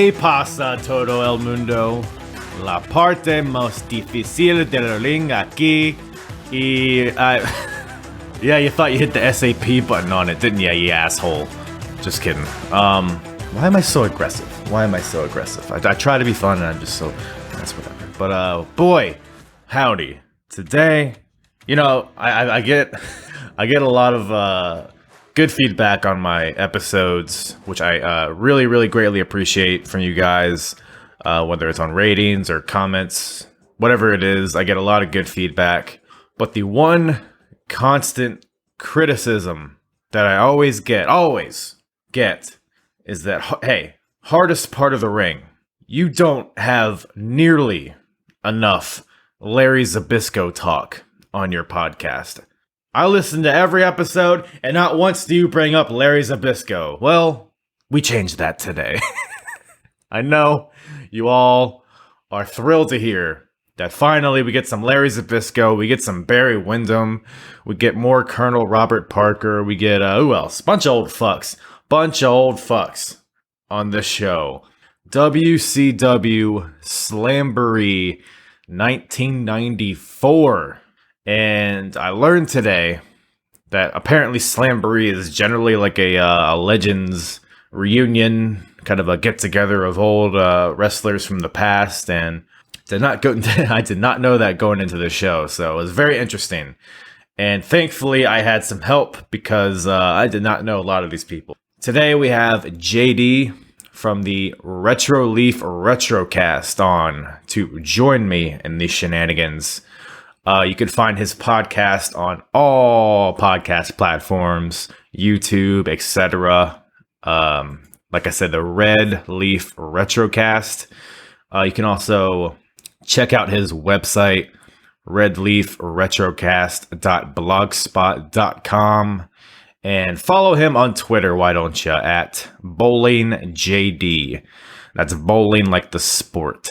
¿Qué pasa todo el mundo? La parte más difícil del ring aquí. Yeah, you thought you hit the SAP button on it, didn't you, you asshole? Just kidding. Why am I so aggressive? I try to be fun and I'm just so... That's whatever. But, boy, howdy. Today, you know, I get a lot of good feedback on my episodes, which I really, really greatly appreciate from you guys, whether it's on ratings or comments, whatever it is. I get a lot of good feedback. But the one constant criticism that I always get, is that, hey, hardest part of the ring, you don't have nearly enough Larry Zbyszko talk on your podcast. I listen to every episode, and not once do you bring up Larry Zbyszko. Well, we changed that today. I know you all are thrilled to hear that finally we get some Larry Zbyszko, we get some Barry Windham, we get more Colonel Robert Parker, we get, who else? Bunch of old fucks on this show. WCW Slamboree 1994. And I learned today that apparently Slamboree is generally like a Legends reunion, kind of a get-together of old wrestlers from the past, and I did not know that going into the show, so it was very interesting. And thankfully, I had some help because I did not know a lot of these people. Today, we have JD from the Retro Leaf Retrocast on to join me in these shenanigans. You can find his podcast on all podcast platforms, YouTube, etc. Like I said, the Red Leaf Retrocast. You can also check out his website, redleafretrocast.blogspot.com, and follow him on Twitter, why don't you, at BowlingJD. That's bowling like the sport.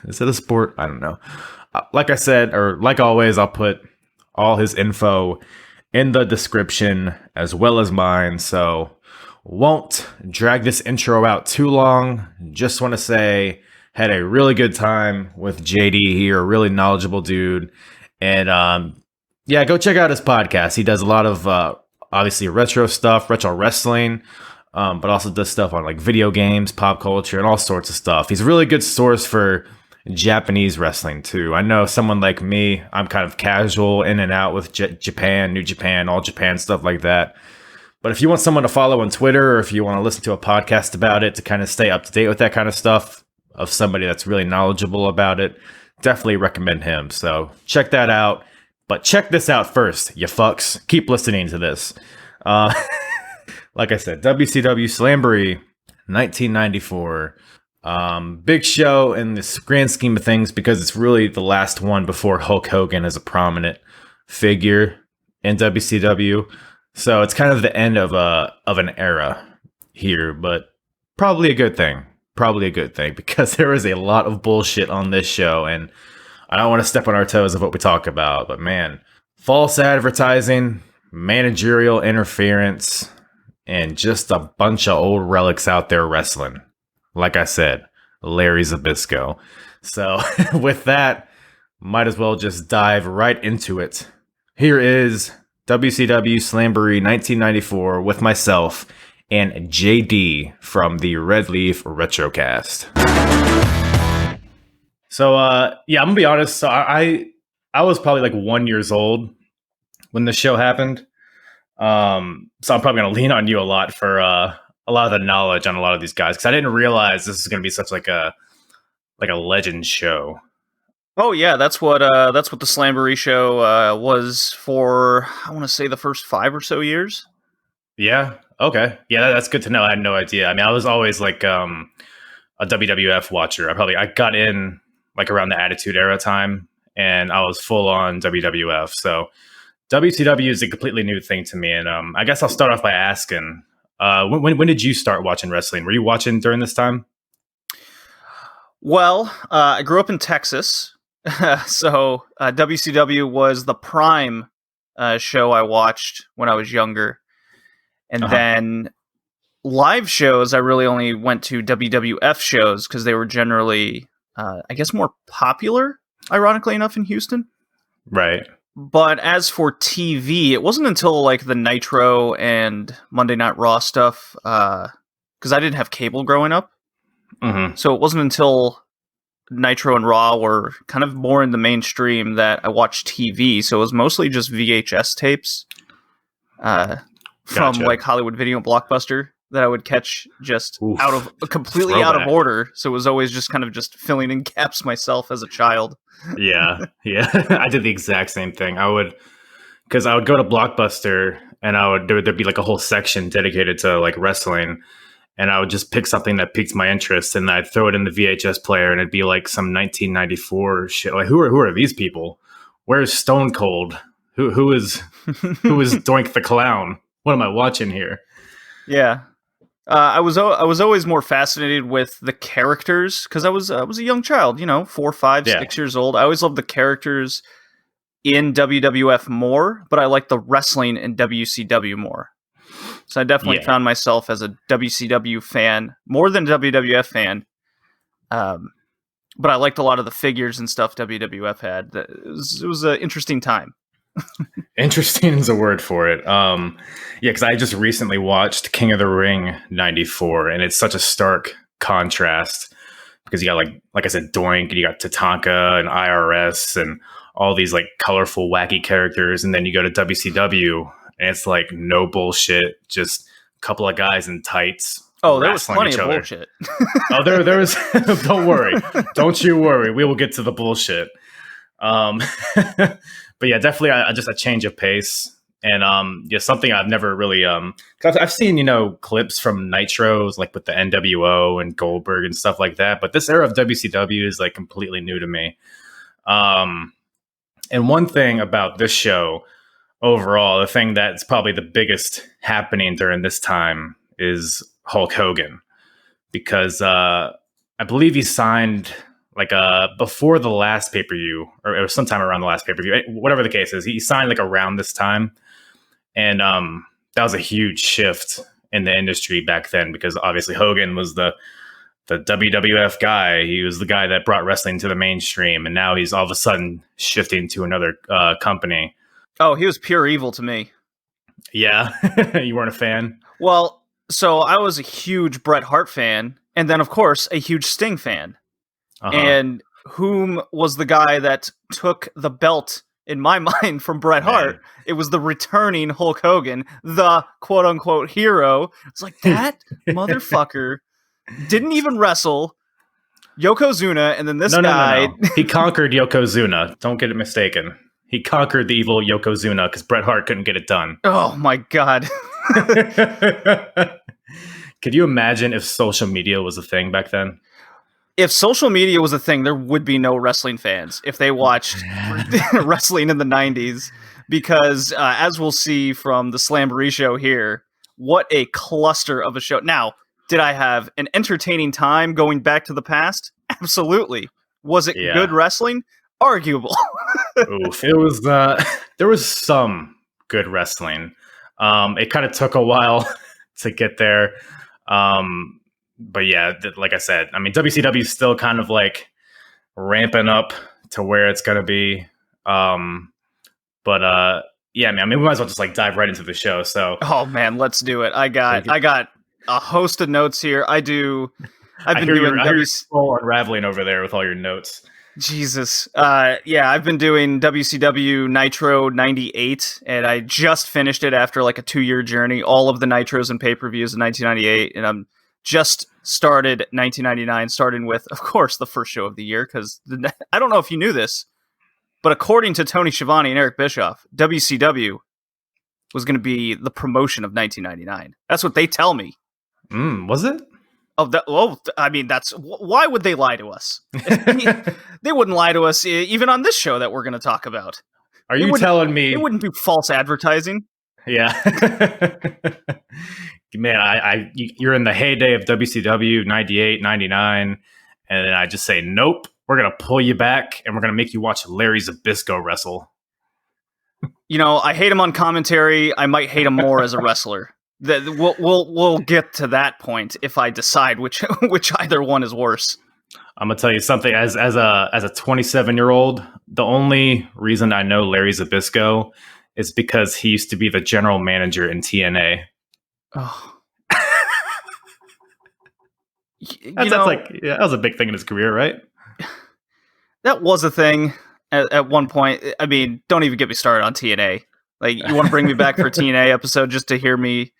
Is it a sport? I don't know. Like I said, or like always, I'll put all his info in the description as well as mine, so won't drag this intro out too long. Just want to say, had a really good time with JD here, a really knowledgeable dude. And yeah, go check out his podcast. He does a lot of obviously retro stuff, retro wrestling, but also does stuff on like video games, pop culture, and all sorts of stuff. He's a really good source for Japanese wrestling too. I know someone like me, I'm kind of casual in and out with Japan, New Japan, All Japan, stuff like that. But if you want someone to follow on Twitter, or if you want to listen to a podcast about it to kind of stay up to date with that kind of stuff, of somebody that's really knowledgeable about it, definitely recommend him. So check that out. But check this out first, you fucks. Keep listening to this. Like I said, WCW Slamboree 1994. Big show in this grand scheme of things because it's really the last one before Hulk Hogan is a prominent figure in WCW. So it's kind of the end of an era here, but probably a good thing. Because there is a lot of bullshit on this show, and I don't want to step on our toes of what we talk about, but man, false advertising, managerial interference, and just a bunch of old relics out there wrestling. Like I said, Larry Zbyszko. So with that, might as well just dive right into it. Here is WCW Slamboree 1994 with myself and JD from the Red Leaf Retrocast. So, yeah, I'm gonna be honest. So I was probably like 1 year old when the show happened. So I'm probably gonna lean on you a lot for a lot of the knowledge on a lot of these guys, because I didn't realize this is gonna be such like a legend show. Oh yeah, that's what the Slamboree show was for. I want to say the first 5 or so years. Yeah. Okay. Yeah, that's good to know. I had no idea. I mean, I was always like a WWF watcher. I got in like around the Attitude Era time, and I was full on WWF. So WCW is a completely new thing to me. And I guess I'll start off by asking, when did you start watching wrestling? Were you watching during this time? Well, I grew up in Texas, so WCW was the prime show I watched when I was younger. And then live shows, I really only went to WWF shows because they were generally, I guess, more popular, ironically enough, in Houston. Right. But as for TV, it wasn't until like the Nitro and Monday Night Raw stuff, because I didn't have cable growing up. Mm-hmm. So it wasn't until Nitro and Raw were kind of more in the mainstream that I watched TV. So it was mostly just VHS tapes from Gotcha. like Hollywood Video and Blockbuster that I would catch just Oof. completely out of Throwback. order. So it was always just kind of just filling in gaps myself as a child. Yeah. I did the exact same thing. Because I would go to Blockbuster and there'd be like a whole section dedicated to like wrestling, and I would just pick something that piqued my interest, and I'd throw it in the VHS player, and it'd be like some 1994 shit. Like who are these people? Where's Stone Cold? Who is Doink the Clown? What am I watching here? Yeah. I was always more fascinated with the characters because I was a young child, 4, 5, Yeah. 6 years old. I always loved the characters in WWF more, but I liked the wrestling in WCW more. So I definitely found myself as a WCW fan more than a WWF fan. But I liked a lot of the figures and stuff WWF had. It was an interesting time. Interesting is a word for it. Because I just recently watched King of the Ring '94, and it's such a stark contrast because you got like I said, Doink, and you got Tatanka and IRS and all these like colorful, wacky characters, and then you go to WCW, and it's like no bullshit, just a couple of guys in tights. Oh, there was wrestling plenty each of other. bullshit. Oh, there was. Don't worry. Don't you worry. We will get to the bullshit. But yeah, definitely just a change of pace, and something I've never really 'cause I've seen clips from Nitros like with the NWO and Goldberg and stuff like that, but this era of WCW is like completely new to me. And one thing about this show overall, the thing that's probably the biggest happening during this time is Hulk Hogan, because I believe he signed like before the last pay-per-view, or sometime around the last pay-per-view, whatever the case is, he signed like around this time. And that was a huge shift in the industry back then, because obviously Hogan was the WWF guy. He was the guy that brought wrestling to the mainstream, and now he's all of a sudden shifting to another company. Oh, he was pure evil to me. Yeah. You weren't a fan? Well, so I was a huge Bret Hart fan, and then of course a huge Sting fan. Uh-huh. And whom was the guy that took the belt in my mind from Bret Hart? Man. It was the returning Hulk Hogan, the quote unquote hero. It's like, that motherfucker didn't even wrestle Yokozuna, and then this guy. No. He conquered Yokozuna. Don't get it mistaken. He conquered the evil Yokozuna because Bret Hart couldn't get it done. Oh my God. Could you imagine if social media was a thing back then? If social media was a thing, there would be no wrestling fans if they watched wrestling in the 90s. Because as we'll see from the Slamboree show here, what a cluster of a show. Now, did I have an entertaining time going back to the past? Absolutely. Was it good wrestling? Arguable. Oof. It was, there was some good wrestling. It kind of took a while to get there. But yeah, like I said, I mean, WCW is still kind of like ramping up to where it's going to be. Yeah, man, I mean, we might as well just like dive right into the show. So, oh man, let's do it. I got a host of notes here. I've been doing unraveling over there with all your notes. Jesus. I've been doing WCW Nitro 98, and I just finished it after like a 2-year journey, all of the Nitros and pay-per-views in 1998, and I'm just started 1999, starting with, of course, the first show of the year, because I don't know if you knew this, but according to Tony Schiavone and Eric Bischoff, WCW was going to be the promotion of 1999. That's what they tell me. Was it? I mean, that's why would they lie to us? They wouldn't lie to us even on this show that we're going to talk about. Are you telling me it wouldn't be false advertising? Yeah, man, you're in the heyday of WCW 98, 99, and then I just say nope. We're gonna pull you back, and we're gonna make you watch Larry Zbyszko wrestle. I hate him on commentary. I might hate him more as a wrestler. We'll get to that point if I decide which either one is worse. I'm gonna tell you something. As a 27-year-old, the only reason I know Larry Zbyszko is because he used to be the general manager in TNA. Oh. That was a big thing in his career, right? That was a thing at one point. I mean, don't even get me started on TNA. Like, you want to bring me back for a TNA episode just to hear me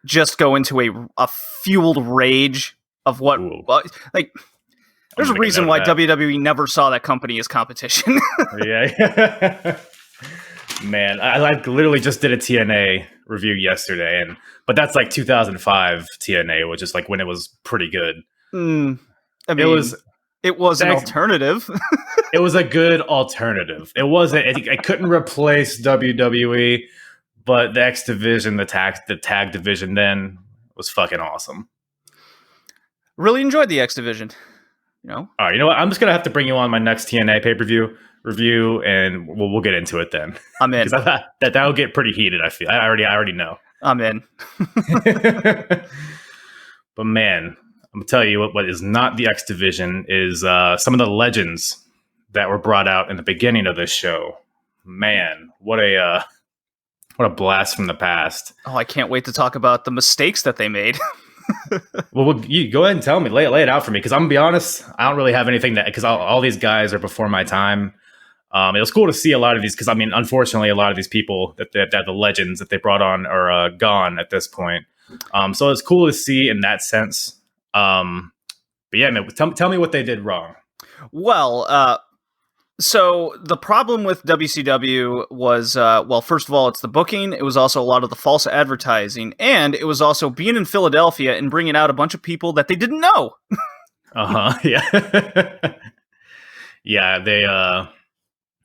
just go into a fueled rage of what, like, there's a reason why WWE never saw that company as competition. Yeah. Man, I literally just did a TNA review yesterday, but that's like 2005 TNA, which is like when it was pretty good. I mean, it was an alternative. It was a good alternative. It wasn't. It couldn't replace WWE, but the X division, the tag division, then was fucking awesome. Really enjoyed the X division. All right, you know what? I'm just gonna have to bring you on my next TNA pay-per-view review, and we'll get into it then. I'm in. That'll get pretty heated. I feel. I already know. I'm in. But man, I'm gonna tell you what is not the X division is some of the legends that were brought out in the beginning of this show. Man, what a blast from the past. Oh, I can't wait to talk about the mistakes that they made. Well, you go ahead and tell me, lay it out for me, because I'm gonna be honest, I don't really have anything because all these guys are before my time. It was cool to see a lot of these, because I mean, unfortunately, a lot of these people that the legends that they brought on are gone at this point. So it's cool to see in that sense. But yeah, man, tell me what they did wrong. Well, so the problem with WCW was, first of all, it's the booking. It was also a lot of the false advertising, and it was also being in Philadelphia and bringing out a bunch of people that they didn't know. Yeah. Yeah, they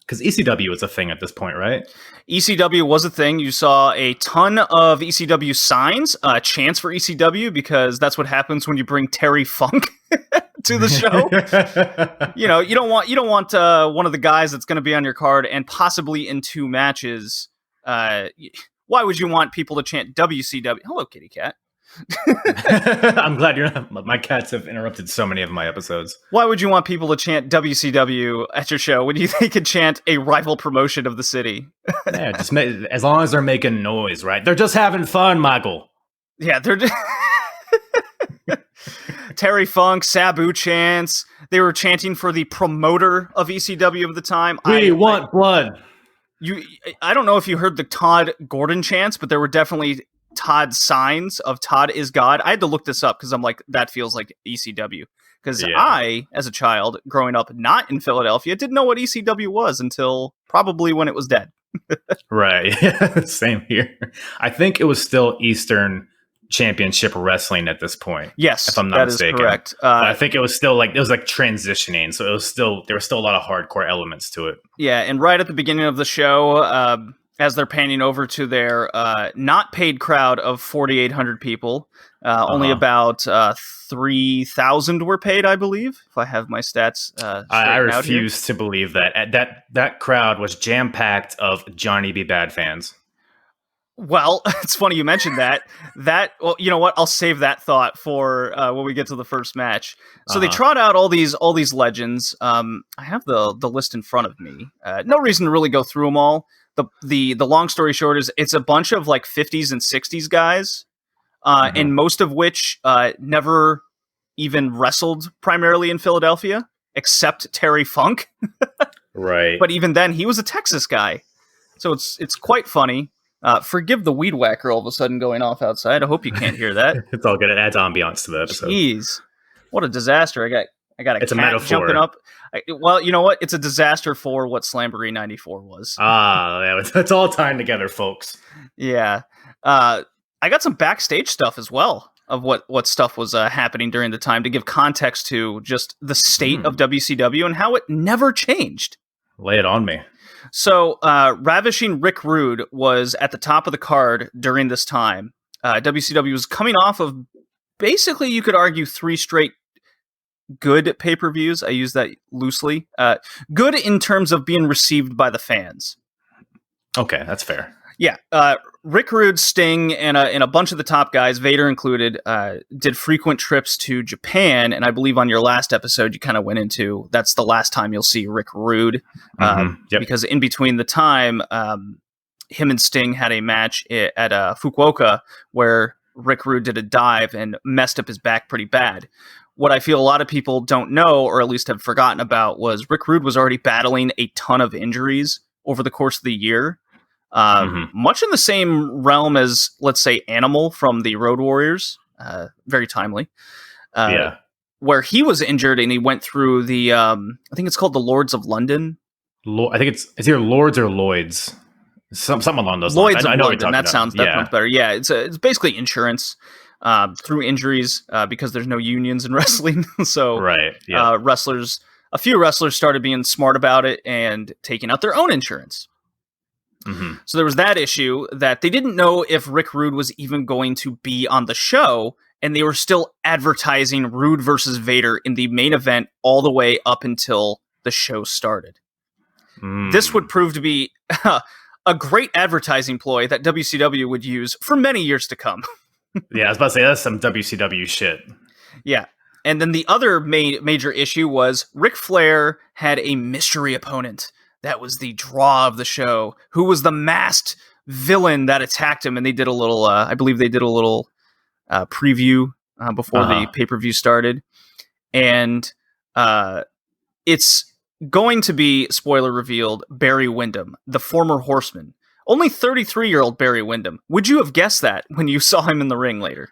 because ECW was a thing at this point, right? ECW was a thing. You saw a ton of ECW signs, chants for ECW, because that's what happens when you bring Terry Funk to the show. You don't want one of the guys that's going to be on your card and possibly in 2 matches. Why would you want people to chant WCW? Hello, kitty cat. I'm glad you're not. My cats have interrupted so many of my episodes. Why would you want people to chant WCW at your show when they could chant a rival promotion of the city? Yeah, just as long as they're making noise, right? They're just having fun, Michael. Yeah, they're Terry Funk, Sabu chants. They were chanting for the promoter of ECW of the time. We want blood. I don't know if you heard the Todd Gordon chants, but there were definitely Todd signs of Todd is God. I had to look this up because I'm like, that feels like ECW. Because I, as a child, growing up not in Philadelphia, didn't know what ECW was until probably when it was dead. Right. Same here. I think it was still Eastern Championship Wrestling at this point. Yes, if I'm not mistaken. Is correct. I think it was still like transitioning, so there was still a lot of hardcore elements to it. Yeah, and right at the beginning of the show, as they're panning over to their not paid crowd of 4,800 people, only about 3,000 were paid, I believe, if I have my stats. I refuse to believe that crowd was jam packed of Johnny B. Bad fans. Well, it's funny you mentioned that. Well, you know what? I'll save that thought for when we get to the first match. So they trot out all these legends. I have the list in front of me. No reason to really go through them all. The long story short is it's a bunch of like 50s and 60s guys, and most of which never even wrestled primarily in Philadelphia, except Terry Funk. Right. But even then, he was a Texas guy. So it's quite funny. Forgive the weed whacker all of a sudden going off outside. I hope you can't hear that. It's all good. It adds ambiance to the episode. Jeez, what a disaster! I got it's cat a metaphor. Jumping up. Well, you know what? It's a disaster for what Slamboree 94 was. It's all tying together, folks. Yeah. I got some backstage stuff as well of what stuff was happening during the time to give context to just the state of WCW and how it never changed. Lay it on me. So, Ravishing Rick Rude was at the top of the card during this time. WCW was coming off of, basically, you could argue 3 straight good pay-per-views. I use that loosely. Good in terms of being received by the fans. Okay, that's fair. Yeah, Rick Rude, Sting, and a bunch of the top guys, Vader included, did frequent trips to Japan. And I believe on your last episode, you kind of went into that's the last time you'll see Rick Rude, Yep. because in between the time, him and Sting had a match at Fukuoka where Rick Rude did a dive and messed up his back pretty bad. What I feel a lot of people don't know, or at least have forgotten about, was Rick Rude was already battling a ton of injuries over the course of the year. Much in the same realm as, let's say, Animal from the Road Warriors. Very timely. Where he was injured and he went through the, I think it's called the Lords of London. I think it's either Lords or Lloyds. Something along those lines. Lloyds of London. That sounds better. Yeah, it's basically insurance through injuries because there's no unions in wrestling. So right, a few wrestlers started being smart about it and taking out their own insurance. So there was that issue that they didn't know if Rick Rude was even going to be on the show, and they were still advertising Rude versus Vader in the main event all the way up until the show started. This would prove to be a great advertising ploy that WCW would use for many years to come. Yeah, I was about to say, that's some WCW shit. Yeah. And then the other major issue was Ric Flair had a mystery opponent. That was the draw of the show, who was the masked villain that attacked him. And they did a little, I believe they did a little preview before the pay-per-view started. And it's going to be, spoiler revealed, Barry Windham, the former Horseman. Only 33-year-old Barry Windham. Would you have guessed that when you saw him in the ring later?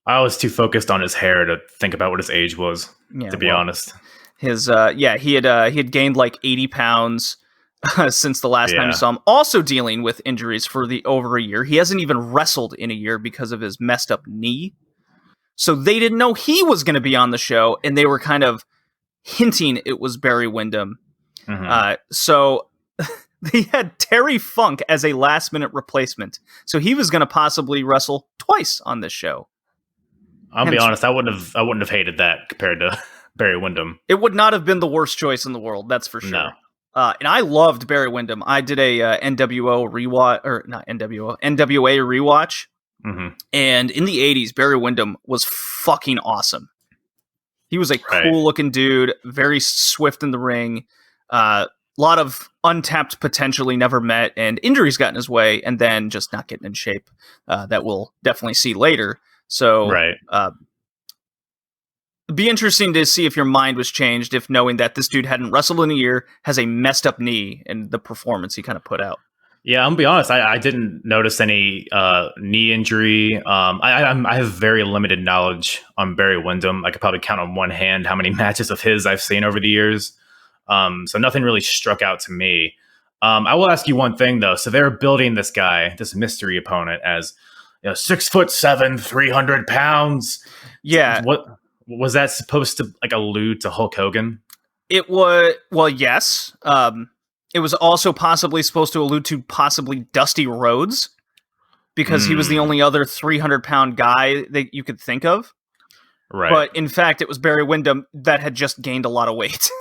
I was too focused on his hair to think about what his age was, to be honest. His he had gained like 80 pounds since the last time you saw him. Also dealing with injuries for over a year. He hasn't even wrestled in a year because of his messed up knee. So they didn't know he was going to be on the show, and they were kind of hinting it was Barry Windham. So they had Terry Funk as a last-minute replacement. So he was going to possibly wrestle twice on this show. I'll be honest, I wouldn't have hated that compared to Barry Windham. It would not have been the worst choice in the world, that's for sure. No. And I loved Barry Windham. I did a NWA rewatch. And in the 80s, Barry Windham was fucking awesome. He was a cool-looking dude, very swift in the ring. A lot of untapped potential he never met, and injuries got in his way, and then just not getting in shape. That we'll definitely see later. So, it'd be interesting to see if your mind was changed, if knowing that this dude hadn't wrestled in a year, has a messed up knee, and the performance he kind of put out. Yeah, I'm gonna be honest. I didn't notice any knee injury. I have very limited knowledge on Barry Windham. I could probably count on one hand how many matches of his I've seen over the years. So nothing really struck out to me. I will ask you one thing though. So they're building this guy, this mystery opponent, as 6'7", 300 pounds. Yeah. What was that supposed to allude to Hulk Hogan? It was, well, yes. It was also possibly supposed to allude to possibly Dusty Rhodes, because he was the only other 300-pound guy that you could think of. Right. But in fact, it was Barry Windham that had just gained a lot of weight.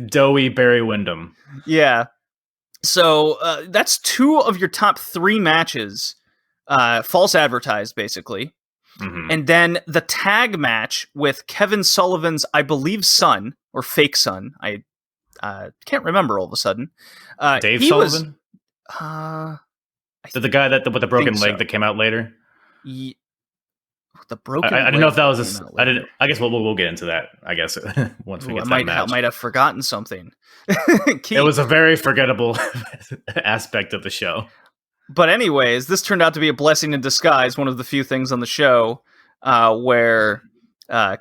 Doughy Barry Windham. Yeah. So that's two of your top three matches, false advertised, basically. And then the tag match with Kevin Sullivan's, I believe, son, or fake son. I can't remember all of a sudden. Dave Sullivan? The guy with the broken leg that came out later? The broken I didn't know if that was I guess we'll get into that, I guess, once we get to that match. I might have forgotten something. It was a very forgettable aspect of the show. But anyways, this turned out to be a blessing in disguise, one of the few things on the show where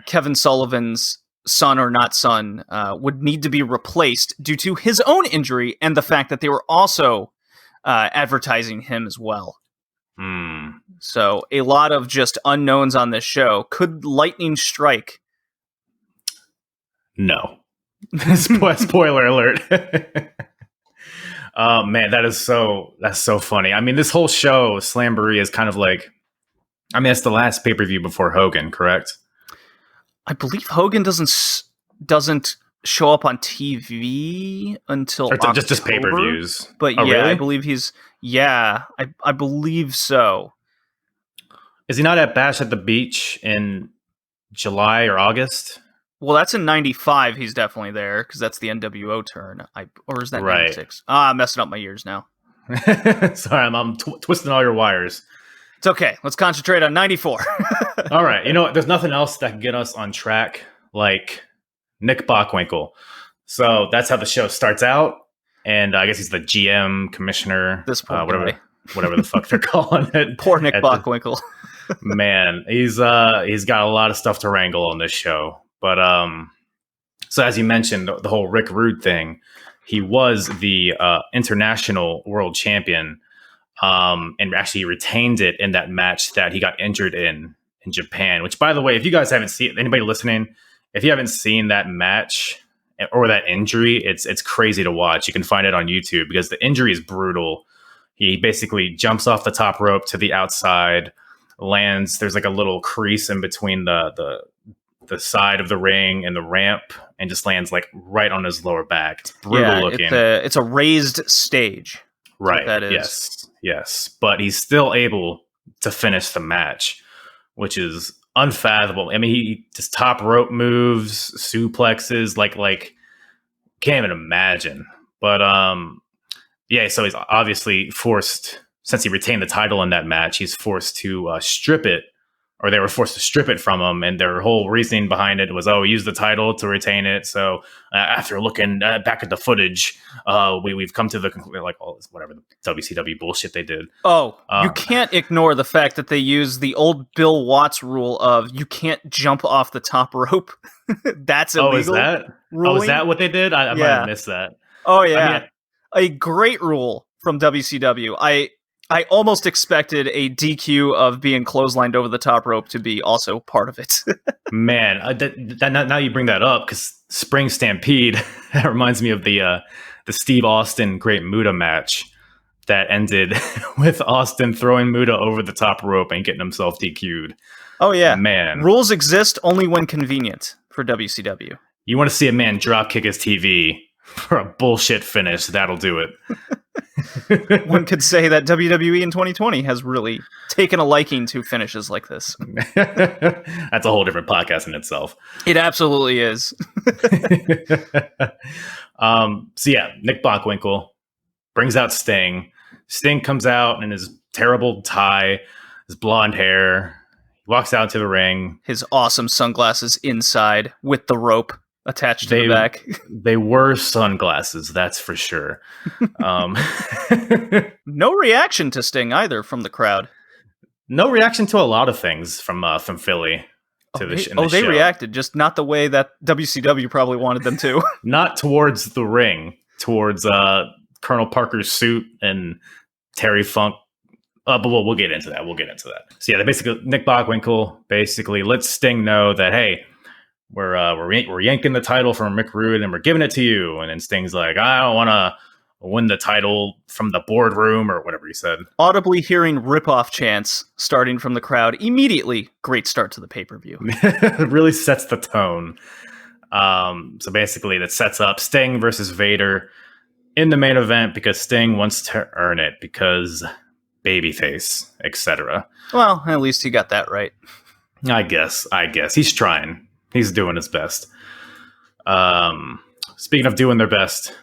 Kevin Sullivan's son or not son would need to be replaced due to his own injury and the fact that they were also advertising him as well. So a lot of just unknowns on this show. Could lightning strike? No. Spoiler alert. Oh man, that's so funny. I mean, this whole show, Slamboree, is kind of like, I mean, it's the last pay-per-view before Hogan, correct? I believe Hogan doesn't show up on TV until Or October, just pay-per-views. But Oh, yeah, really? I believe I believe so. Is he not at Bash at the Beach in July or August? Well, that's in '95. He's definitely there because that's the NWO turn. Or is that Right. '96? I'm messing up my years now. Sorry, I'm twisting all your wires. It's okay. Let's concentrate on '94. All right. You know what? There's nothing else that can get us on track like Nick Bockwinkel. So that's how the show starts out. And I guess he's the GM, commissioner, This poor whatever, guy. whatever the fuck they're calling it. Poor Nick At the- Bockwinkel. Man, he's got a lot of stuff to wrangle on this show. But so as you mentioned, the whole Rick Rude thing, he was the international world champion, and actually retained it in that match that he got injured in Japan. Which, by the way, if you guys haven't seen, anybody listening, if you haven't seen that match or that injury, it's crazy to watch. You can find it on YouTube because the injury is brutal. He basically jumps off the top rope to the outside, lands. There's like a little crease in between the side of the ring and the ramp, and just lands like right on his lower back. It's brutal looking. It's a raised stage. Right. That is. Yes. But he's still able to finish the match, which is unfathomable. I mean, he just top rope moves, suplexes, like can't even imagine. But yeah, so he's obviously forced, since he retained the title in that match, he's forced to strip it, or they were forced to strip it from him. And their whole reasoning behind it was, he used the title to retain it. So after looking back at the footage, we've come to the conclusion, like all this, whatever the WCW bullshit they did. You can't ignore the fact that they use the old Bill Watts rule of you can't jump off the top rope. That's illegal. Is that? Ruling? Is that what they did? I might have missed that. Oh yeah, I mean, a great rule from WCW. I almost expected a DQ of being clotheslined over the top rope to be also part of it. Man, now you bring that up, because Spring Stampede, that reminds me of the Steve Austin Great Muta match that ended with Austin throwing Muta over the top rope and getting himself DQ'd. Oh yeah, man. Rules exist only when convenient for WCW. You want to see a man drop kick his TV for a bullshit finish, that'll do it. One could say that WWE in 2020 has really taken a liking to finishes like this. That's a whole different podcast in itself. It absolutely is. So yeah, Nick Bockwinkel brings out Sting. Sting comes out in his terrible tie, his blonde hair. He walks out to the ring. His awesome sunglasses inside with the rope attached to the back. They were sunglasses, that's for sure. No reaction to Sting either from the crowd. No reaction to a lot of things from Philly. They show. Reacted, just not the way that WCW probably wanted them to. Not towards the ring, towards Colonel Parker's suit and Terry Funk. But we'll get into that. So yeah, Nick Bockwinkel basically lets Sting know that, hey, we're yanking the title from Rick Rude and we're giving it to you. And then Sting's like, I don't want to win the title from the boardroom, or whatever he said. Audibly hearing ripoff chants starting from the crowd immediately. Great start to the pay-per-view. It really sets the tone. So basically that sets up Sting versus Vader in the main event, because Sting wants to earn it, because babyface, etc. Well, at least he got that right. I guess he's trying. He's doing his best. Speaking of doing their best,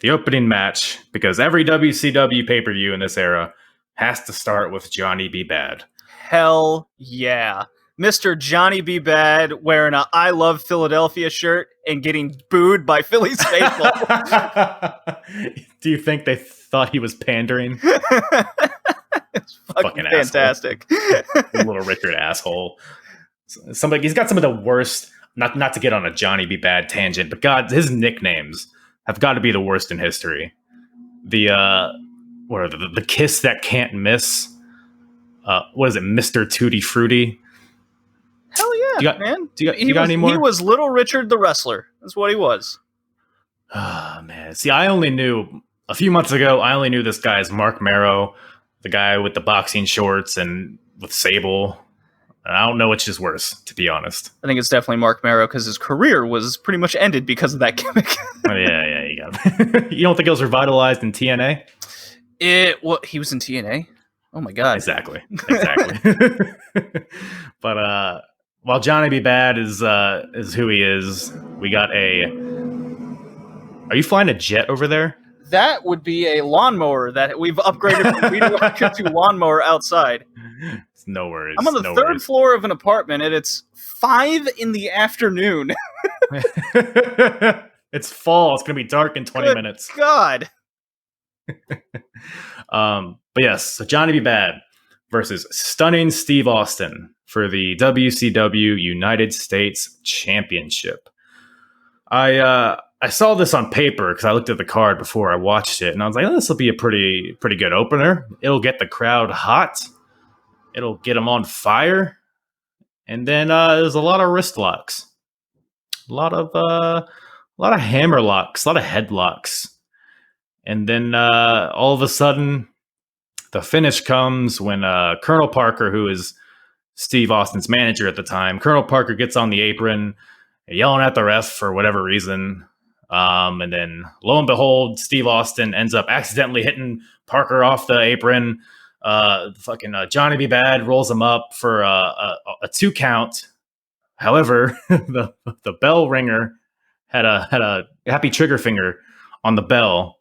the opening match, because every WCW pay-per-view in this era has to start with Johnny B. Bad. Hell yeah. Mr. Johnny B. Bad wearing a I Love Philadelphia shirt and getting booed by Philly's faithful. Do you think they thought he was pandering? It's fucking fantastic. Little Richard asshole. He's got some of the worst, not to get on a Johnny B. Bad tangent, but God, his nicknames have got to be the worst in history. The kiss that can't miss. What is it, Mr. Tutti Frutti? Hell yeah, man! You got any more? He was Little Richard the wrestler. That's what he was. Oh man, see, I only knew a few months ago. I only knew this guy as Mark Marrow, the guy with the boxing shorts and with Sable. And I don't know which is worse, to be honest. I think it's definitely Mark Marrow because his career was pretty much ended because of that gimmick. Oh, yeah, you got it. You don't think it was revitalized in TNA? He was in TNA? Oh my god. Exactly. But while Johnny B. Bad is who he is, we got a... Are you flying a jet over there? That would be a lawnmower that we've upgraded from weed whacker to lawnmower outside. No worries. I'm on the third floor of an apartment, and it's 5 in the afternoon. It's fall. It's going to be dark in 20 minutes. God. But yes, so Johnny B. Bad versus Stunning Steve Austin for the WCW United States Championship. I saw this on paper because I looked at the card before I watched it, and I was like, oh, this will be a pretty good opener. It'll get the crowd hot. It'll get them on fire. And then there's a lot of wrist locks. A lot of hammer locks, a lot of headlocks. And then all of a sudden, the finish comes when Colonel Parker, who is Steve Austin's manager at the time, Colonel Parker gets on the apron, yelling at the ref for whatever reason. And then, lo and behold, Steve Austin ends up accidentally hitting Parker off the apron. Johnny B. Bad rolls him up for a 2 count. However, the bell ringer had a happy trigger finger on the bell.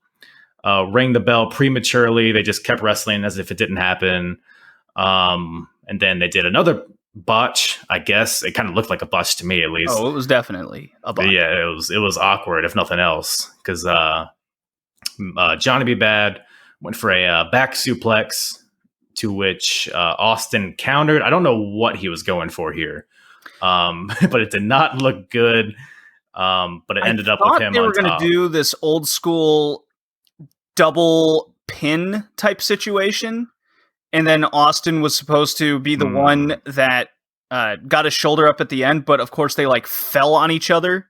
Rang the bell prematurely. They just kept wrestling as if it didn't happen. And then they did another botch, I guess. It kind of looked like a botch to me, at least. Oh, it was definitely a botch. Yeah, it was awkward, if nothing else, because Johnny B. Bad went for a back suplex, to which Austin countered. I don't know what he was going for here, but it did not look good. But it ended up with him on top. They were going to do this old school double pin type situation. And then Austin was supposed to be the one that got his shoulder up at the end, but of course they like fell on each other.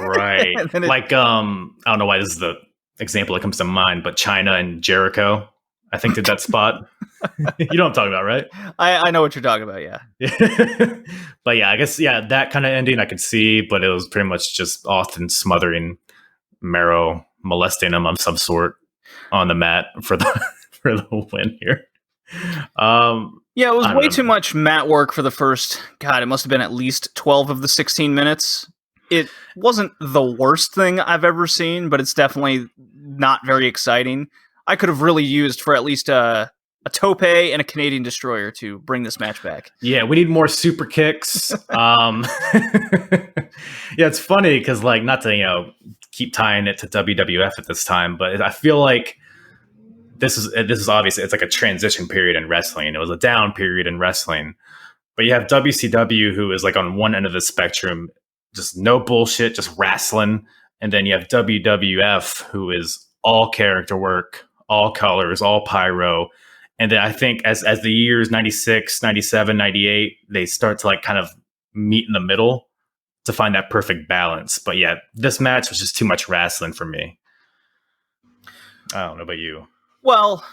Right. I don't know why this is the example that comes to mind, but China and Jericho, I think, did that spot. You know what I'm talking about, right? I know what you're talking about, yeah. But yeah, I guess, that kind of ending I could see, but it was pretty much just Austin smothering Marrow, molesting him of some sort on the mat for the win here. It was way too much mat work for the first, it must have been at least 12 of the 16 minutes. It wasn't the worst thing I've ever seen, but it's definitely not very exciting. I could have really used for at least a tope and a Canadian destroyer to bring this match back. Yeah, we need more super kicks. It's funny because, like, not to keep tying it to WWF at this time, but I feel like this is obviously, it's like a transition period in wrestling. It was a down period in wrestling, but you have WCW, who is like on one end of the spectrum, just no bullshit, just wrestling, and then you have WWF, who is all character work, all colors, all pyro. And then I think as the years 96, 97, 98, they start to like kind of meet in the middle to find that perfect balance. But yeah, this match was just too much wrestling for me. I don't know about you. Well,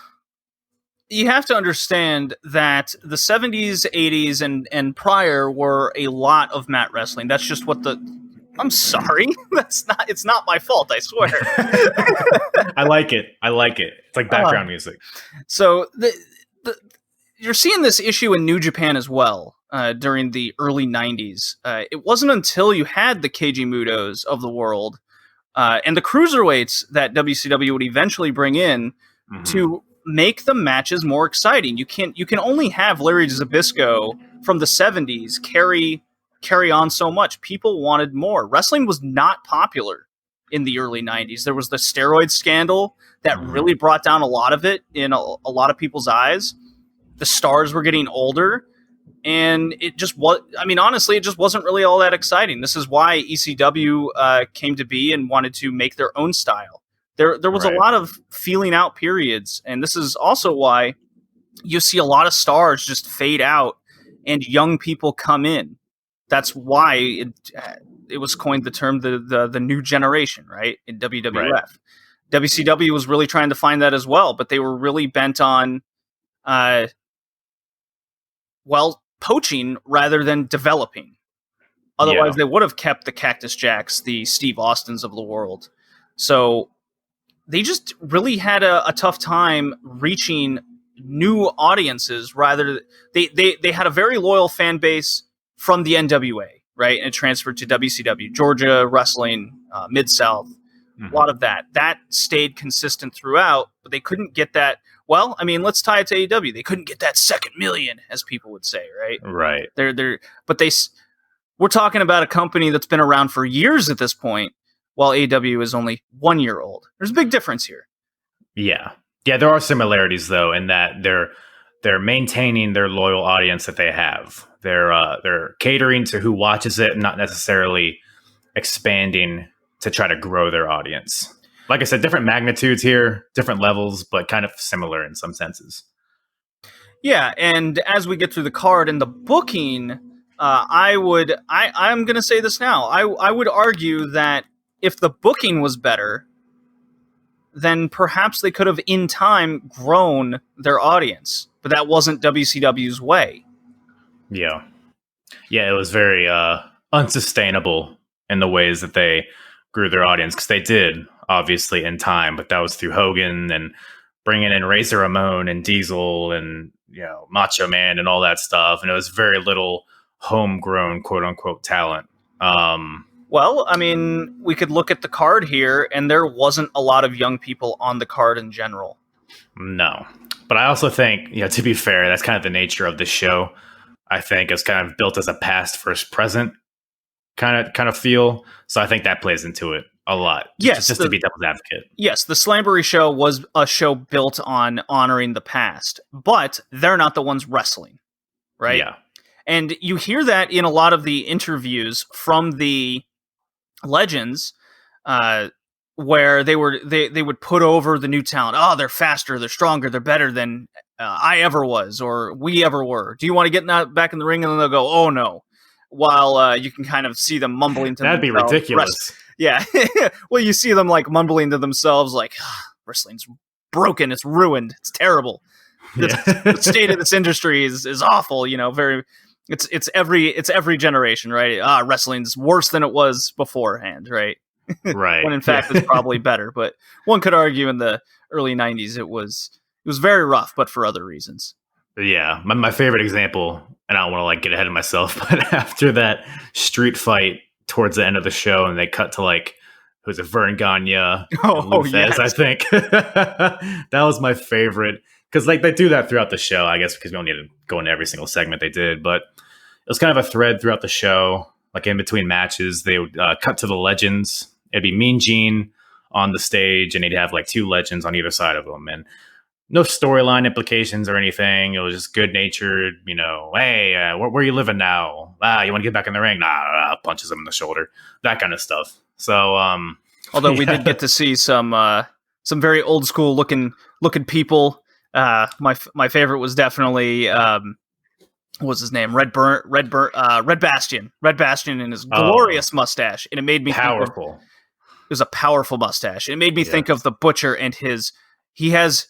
you have to understand that the 70s, 80s, and prior were a lot of mat wrestling. That's just what I'm sorry. It's not my fault, I swear. I like it. It's like background music. So you're seeing this issue in New Japan as well during the early 90s. It wasn't until you had the Keiji Mutos of the world and the cruiserweights that WCW would eventually bring in to make the matches more exciting. You can only have Larry Zbyszko from the 70s carry on so much. People wanted more. Wrestling was not popular in the early 90s. There was the steroid scandal that really brought down a lot of it in a lot of people's eyes. The stars were getting older, and it just was, honestly, it just wasn't really all that exciting. This is why ECW came to be and wanted to make their own style. There was a lot of feeling out periods, and this is also why you see a lot of stars just fade out and young people come in. That's why it was coined the term the new generation, right, in WWF. Right. WCW was really trying to find that as well, but they were really bent on, poaching rather than developing. Otherwise, they would have kept the Cactus Jacks, the Steve Austins of the world. So they just really had a tough time reaching new audiences. They had a very loyal fan base from the NWA, right? And it transferred to WCW, Georgia Wrestling, Mid-South, a lot of that. That stayed consistent throughout, but they couldn't get that. Well, I mean, let's tie it to AEW. They couldn't get that second million, as people would say, right? Right. We're talking about a company that's been around for years at this point, while AEW is only 1 year old. There's a big difference here. Yeah. Yeah, there are similarities, though, in that they're maintaining their loyal audience that they have. They're catering to who watches it and not necessarily expanding to try to grow their audience. Like I said, different magnitudes here, different levels, but kind of similar in some senses. Yeah, and as we get through the card and the booking, I'm going to say this now. I would argue that if the booking was better, then perhaps they could have in time grown their audience, but that wasn't WCW's way. Yeah. Yeah, it was very unsustainable in the ways that they grew their audience, because they did, obviously, in time, but that was through Hogan and bringing in Razor Ramon and Diesel and, Macho Man and all that stuff. And it was very little homegrown, quote unquote, talent. Well, I mean, we could look at the card here, and there wasn't a lot of young people on the card in general. No. But I also think, to be fair, that's kind of the nature of the show. I think it's kind of built as a past versus present kind of feel. So I think that plays into it a lot. Yes, just to be devil's advocate. Yes, the Slamboree show was a show built on honoring the past, but they're not the ones wrestling, right? Yeah. And you hear that in a lot of the interviews from the legends, where they would put over the new talent. Oh, they're faster, they're stronger, they're better than I ever was or we ever were. Do you want to get back in the ring? And then they'll go, oh no. While you can kind of see them mumbling to That'd themselves. be ridiculous. Yeah. Well, you see them like mumbling to themselves like, wrestling's broken, it's ruined, it's terrible. The state of this industry is awful, very. It's every generation, right? Wrestling's worse than it was beforehand, right? Right. When in fact it's probably better. But one could argue in the early 90s it was very rough, but for other reasons. Yeah. My favorite example, and I don't want to get ahead of myself, but after that street fight towards the end of the show, and they cut to who's it, Vern Gagne, Luthez, yes. I think. That was my favorite. Because they do that throughout the show, I guess, because we don't need to go into every single segment they did. But it was kind of a thread throughout the show. In between matches, they would cut to the legends. It'd be Mean Gene on the stage, and he'd have two legends on either side of him. And no storyline implications or anything. It was just good-natured, hey, where are you living now? You want to get back in the ring? Nah, punches him in the shoulder. That kind of stuff. So, although we did get to see some very old-school looking people. My favorite was definitely what was his name? Red Bastion. Red Bastion and his glorious mustache, and it made me powerful. It was a powerful mustache. It made me think of the Butcher and he has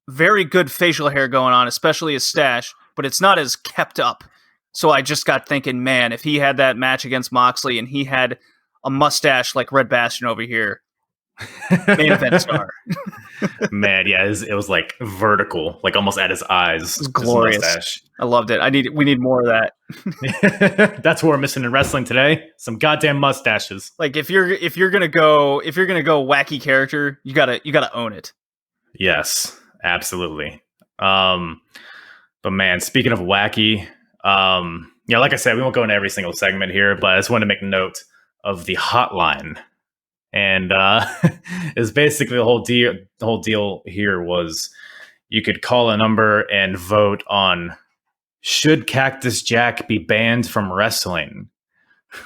very good facial hair going on, especially his stash, but it's not as kept up. So I just got thinking, man, if he had that match against Moxley and he had a mustache like Red Bastion over here, main event star. Man, yeah, it was vertical, almost at his eyes. It was glorious. I loved it. We need more of that. That's what we're missing in wrestling today. Some goddamn mustaches. If you're gonna go wacky character, you gotta own it. Yes, absolutely. But man, speaking of wacky, like I said, we won't go into every single segment here, but I just want to make note of the hotline. And it's basically the whole deal here was you could call a number and vote on should Cactus Jack be banned from wrestling,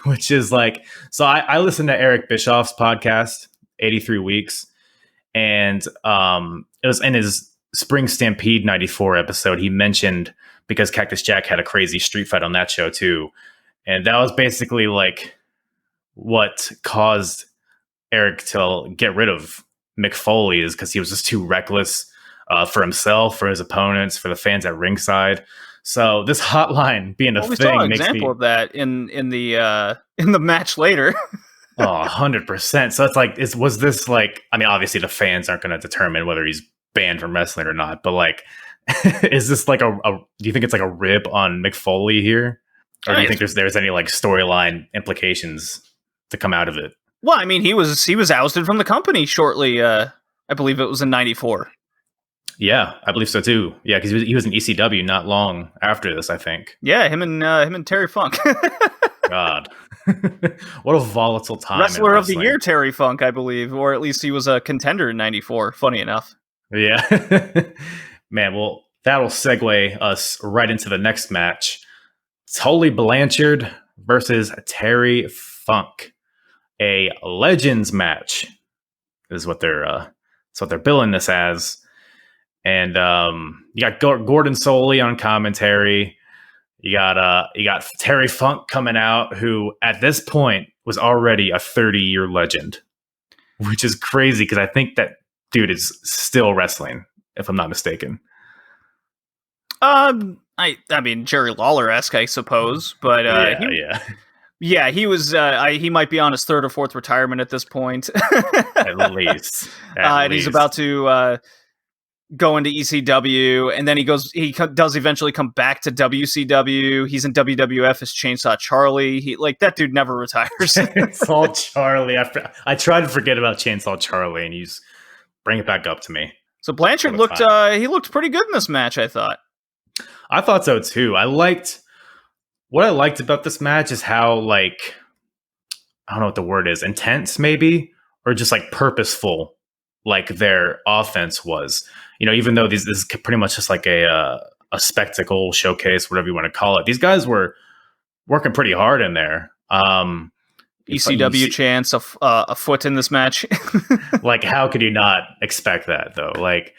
which is so I listened to Eric Bischoff's podcast, 83 Weeks, and it was in his Spring Stampede 94 episode. He mentioned, because Cactus Jack had a crazy street fight on that show too, and that was basically what caused Eric to get rid of Mick Foley, is because he was just too reckless for himself, for his opponents, for the fans at ringside. So this hotline being a we thing saw an makes example me of that in the match later. 100%. So it's like, was this like? I mean, obviously the fans aren't going to determine whether he's banned from wrestling or not. But like, is this like a? Do you think it's like a rib on Mick Foley here, or do you think there's any like storyline implications to come out of it? Well, I mean, he was ousted from the company shortly. I believe it was in ¡94. Yeah, I believe so too. Yeah, because he was in ECW not long after this, I think. Yeah, him and Terry Funk. God, what a volatile time! Wrestler of the year, Terry Funk, I believe, or at least he was a contender in '94. Funny enough. Yeah, man. Well, that'll segue us right into the next match: Tully Blanchard versus Terry Funk, a Legends match. Is what they're billing this as. And you got Gordon Soley on commentary. You got Terry Funk coming out, who at this point was already a 30-year legend, which is crazy because I think that dude is still wrestling, if I'm not mistaken. I mean Jerry Lawler-esque, I suppose, but he was. He might be on his third or fourth retirement at this point, at least. And he's about to go into ECW, and then he does eventually come back to WCW. He's in WWF as Chainsaw Charlie. That dude never retires. Chainsaw Charlie. I tried to forget about Chainsaw Charlie, and you bring it back up to me. So Blanchard looked pretty good in this match, I thought. I thought so too. What I liked about this match is how, like, I don't know what the word is, intense maybe, or just like purposeful, like their offense was. You know, even though this is pretty much just like a spectacle showcase, whatever you want to call it, these guys were working pretty hard in there. ECW chance a foot in this match. Like, how could you not expect that though? Like,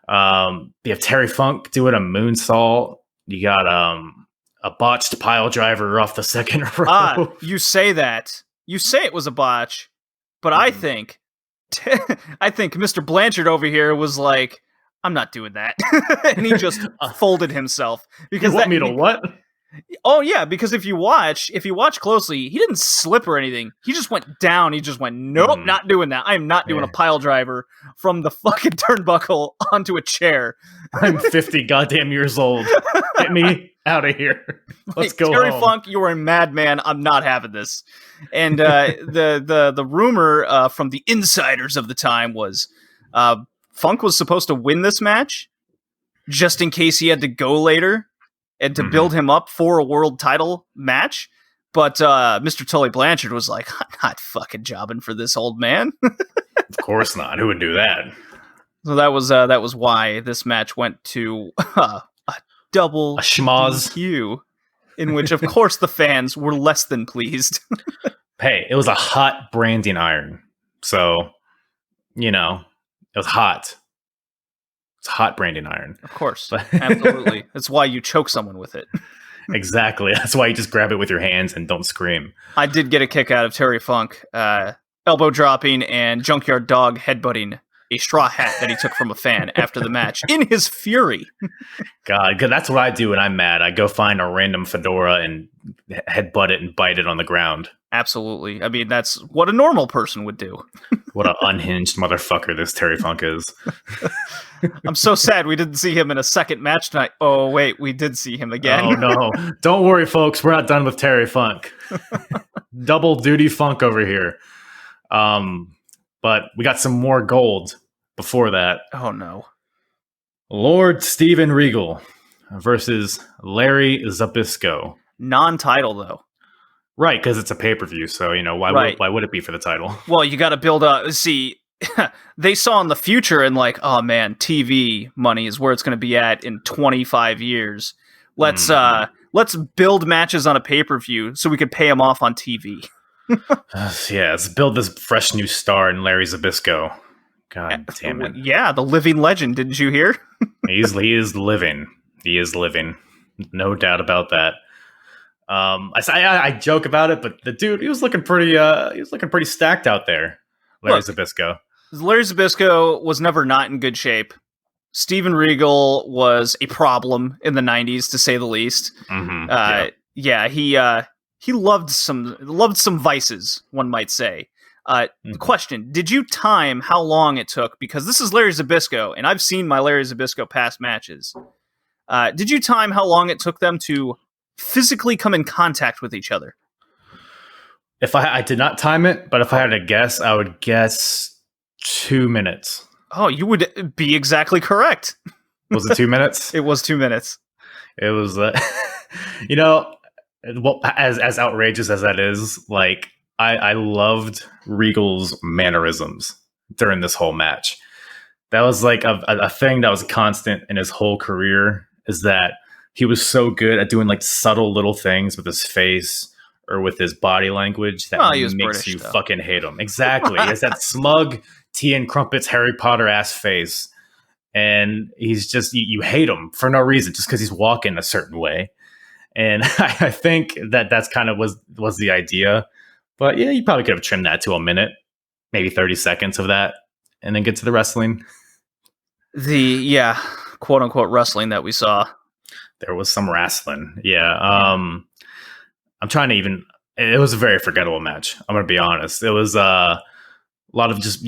you have Terry Funk doing a moonsault. You got a botched pile driver off the second row. You say that. You say it was a botch, but I think Mr. Blanchard over here was like, I'm not doing that. And he just folded himself. Because you want me to what? Oh yeah, because if you watch closely, he didn't slip or anything. He just went down. He just went, nope, not doing that. I am not doing a pile driver from the fucking turnbuckle onto a chair. I'm 50 goddamn years old. Get me out of here. Let's go Terry home. Funk, you are a madman. I'm not having this. And the rumor from the insiders of the time was Funk was supposed to win this match just in case he had to go later and to build him up for a world title match. But Mr. Tully Blanchard was like, I'm not fucking jobbing for this old man. Of course not. Who would do that? So that was why this match went to a double schmoz DQ, in which, of course, the fans were less than pleased. Hey, it was a hot branding iron. So, you know, it was hot. It's hot branding iron. Of course. Absolutely. That's why you choke someone with it. Exactly. That's why you just grab it with your hands and don't scream. I did get a kick out of Terry Funk elbow dropping and Junkyard Dog headbutting a straw hat that he took from a fan after the match in his fury. God, that's what I do when I'm mad. I go find a random fedora and headbutt it and bite it on the ground. Absolutely. I mean, that's what a normal person would do. What an unhinged motherfucker this Terry Funk is. I'm so sad we didn't see him in a second match tonight. Oh, wait, we did see him again. Oh, no. Don't worry, folks. We're not done with Terry Funk. Double duty Funk over here. But we got some more gold before that. Oh, no. Lord Steven Regal versus Larry Zbyszko. Non-title, though. Right, because it's a pay-per-view, so, you know, why would it be for the title? Well, you got to build up. See, they saw in the future and like, oh, man, TV money is where it's going to be at in 25 years. Let's build matches on a pay-per-view so we could pay them off on TV. Yeah, let's build this fresh new star in Larry Zbyszko. God damn it. Yeah, the living legend, didn't you hear? He is living. He is living. No doubt about that. I joke about it, but the dude, he was looking pretty stacked out there. Larry Zbyszko. Larry Zbyszko was never not in good shape. Steven Regal was a problem in the 90s, to say the least. Yeah, he loved some vices, one might say. The question, did you time how long it took? Because this is Larry Zbyszko, and I've seen my Larry Zbyszko past matches. Did you time how long it took them to physically come in contact with each other? If I did not time it, but if I had to guess, I would guess 2 minutes. Oh, you would be exactly correct. Was it 2 minutes? It was 2 minutes. It was, well, as outrageous as that is, like, I loved Regal's mannerisms during this whole match. That was like a thing that was constant in his whole career, is that he was so good at doing like subtle little things with his face or with his body language that makes British, you though. fucking hate him. Exactly. He has that smug Tea and Crumpets Harry Potter ass face. And he's just, you hate him for no reason, just because he's walking a certain way. And I think that's kind of was the idea. But yeah, you probably could have trimmed that to a minute, maybe 30 seconds of that, and then get to the wrestling. The quote unquote wrestling that we saw. There was some wrestling. Yeah. I'm trying to it was a very forgettable match. I'm going to be honest. It was a lot of just,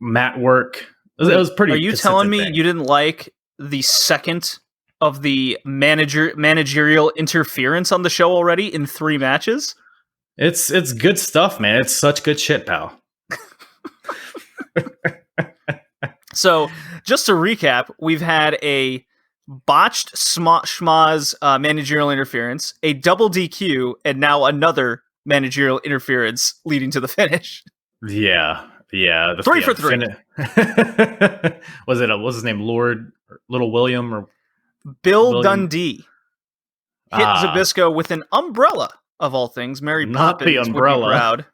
mat work. It was pretty. Are you telling me you didn't like the second of the managerial interference on the show already in 3 matches? It's good stuff, man. It's such good shit, pal. So, just to recap, we've had a botched schmaz managerial interference, a double DQ, and now another managerial interference leading to the finish. Yeah. 3 for 3. What's his name? Lord Little William or Bill Dundee hit Zbyszko with an umbrella. Of all things, Mary Poppins would be proud.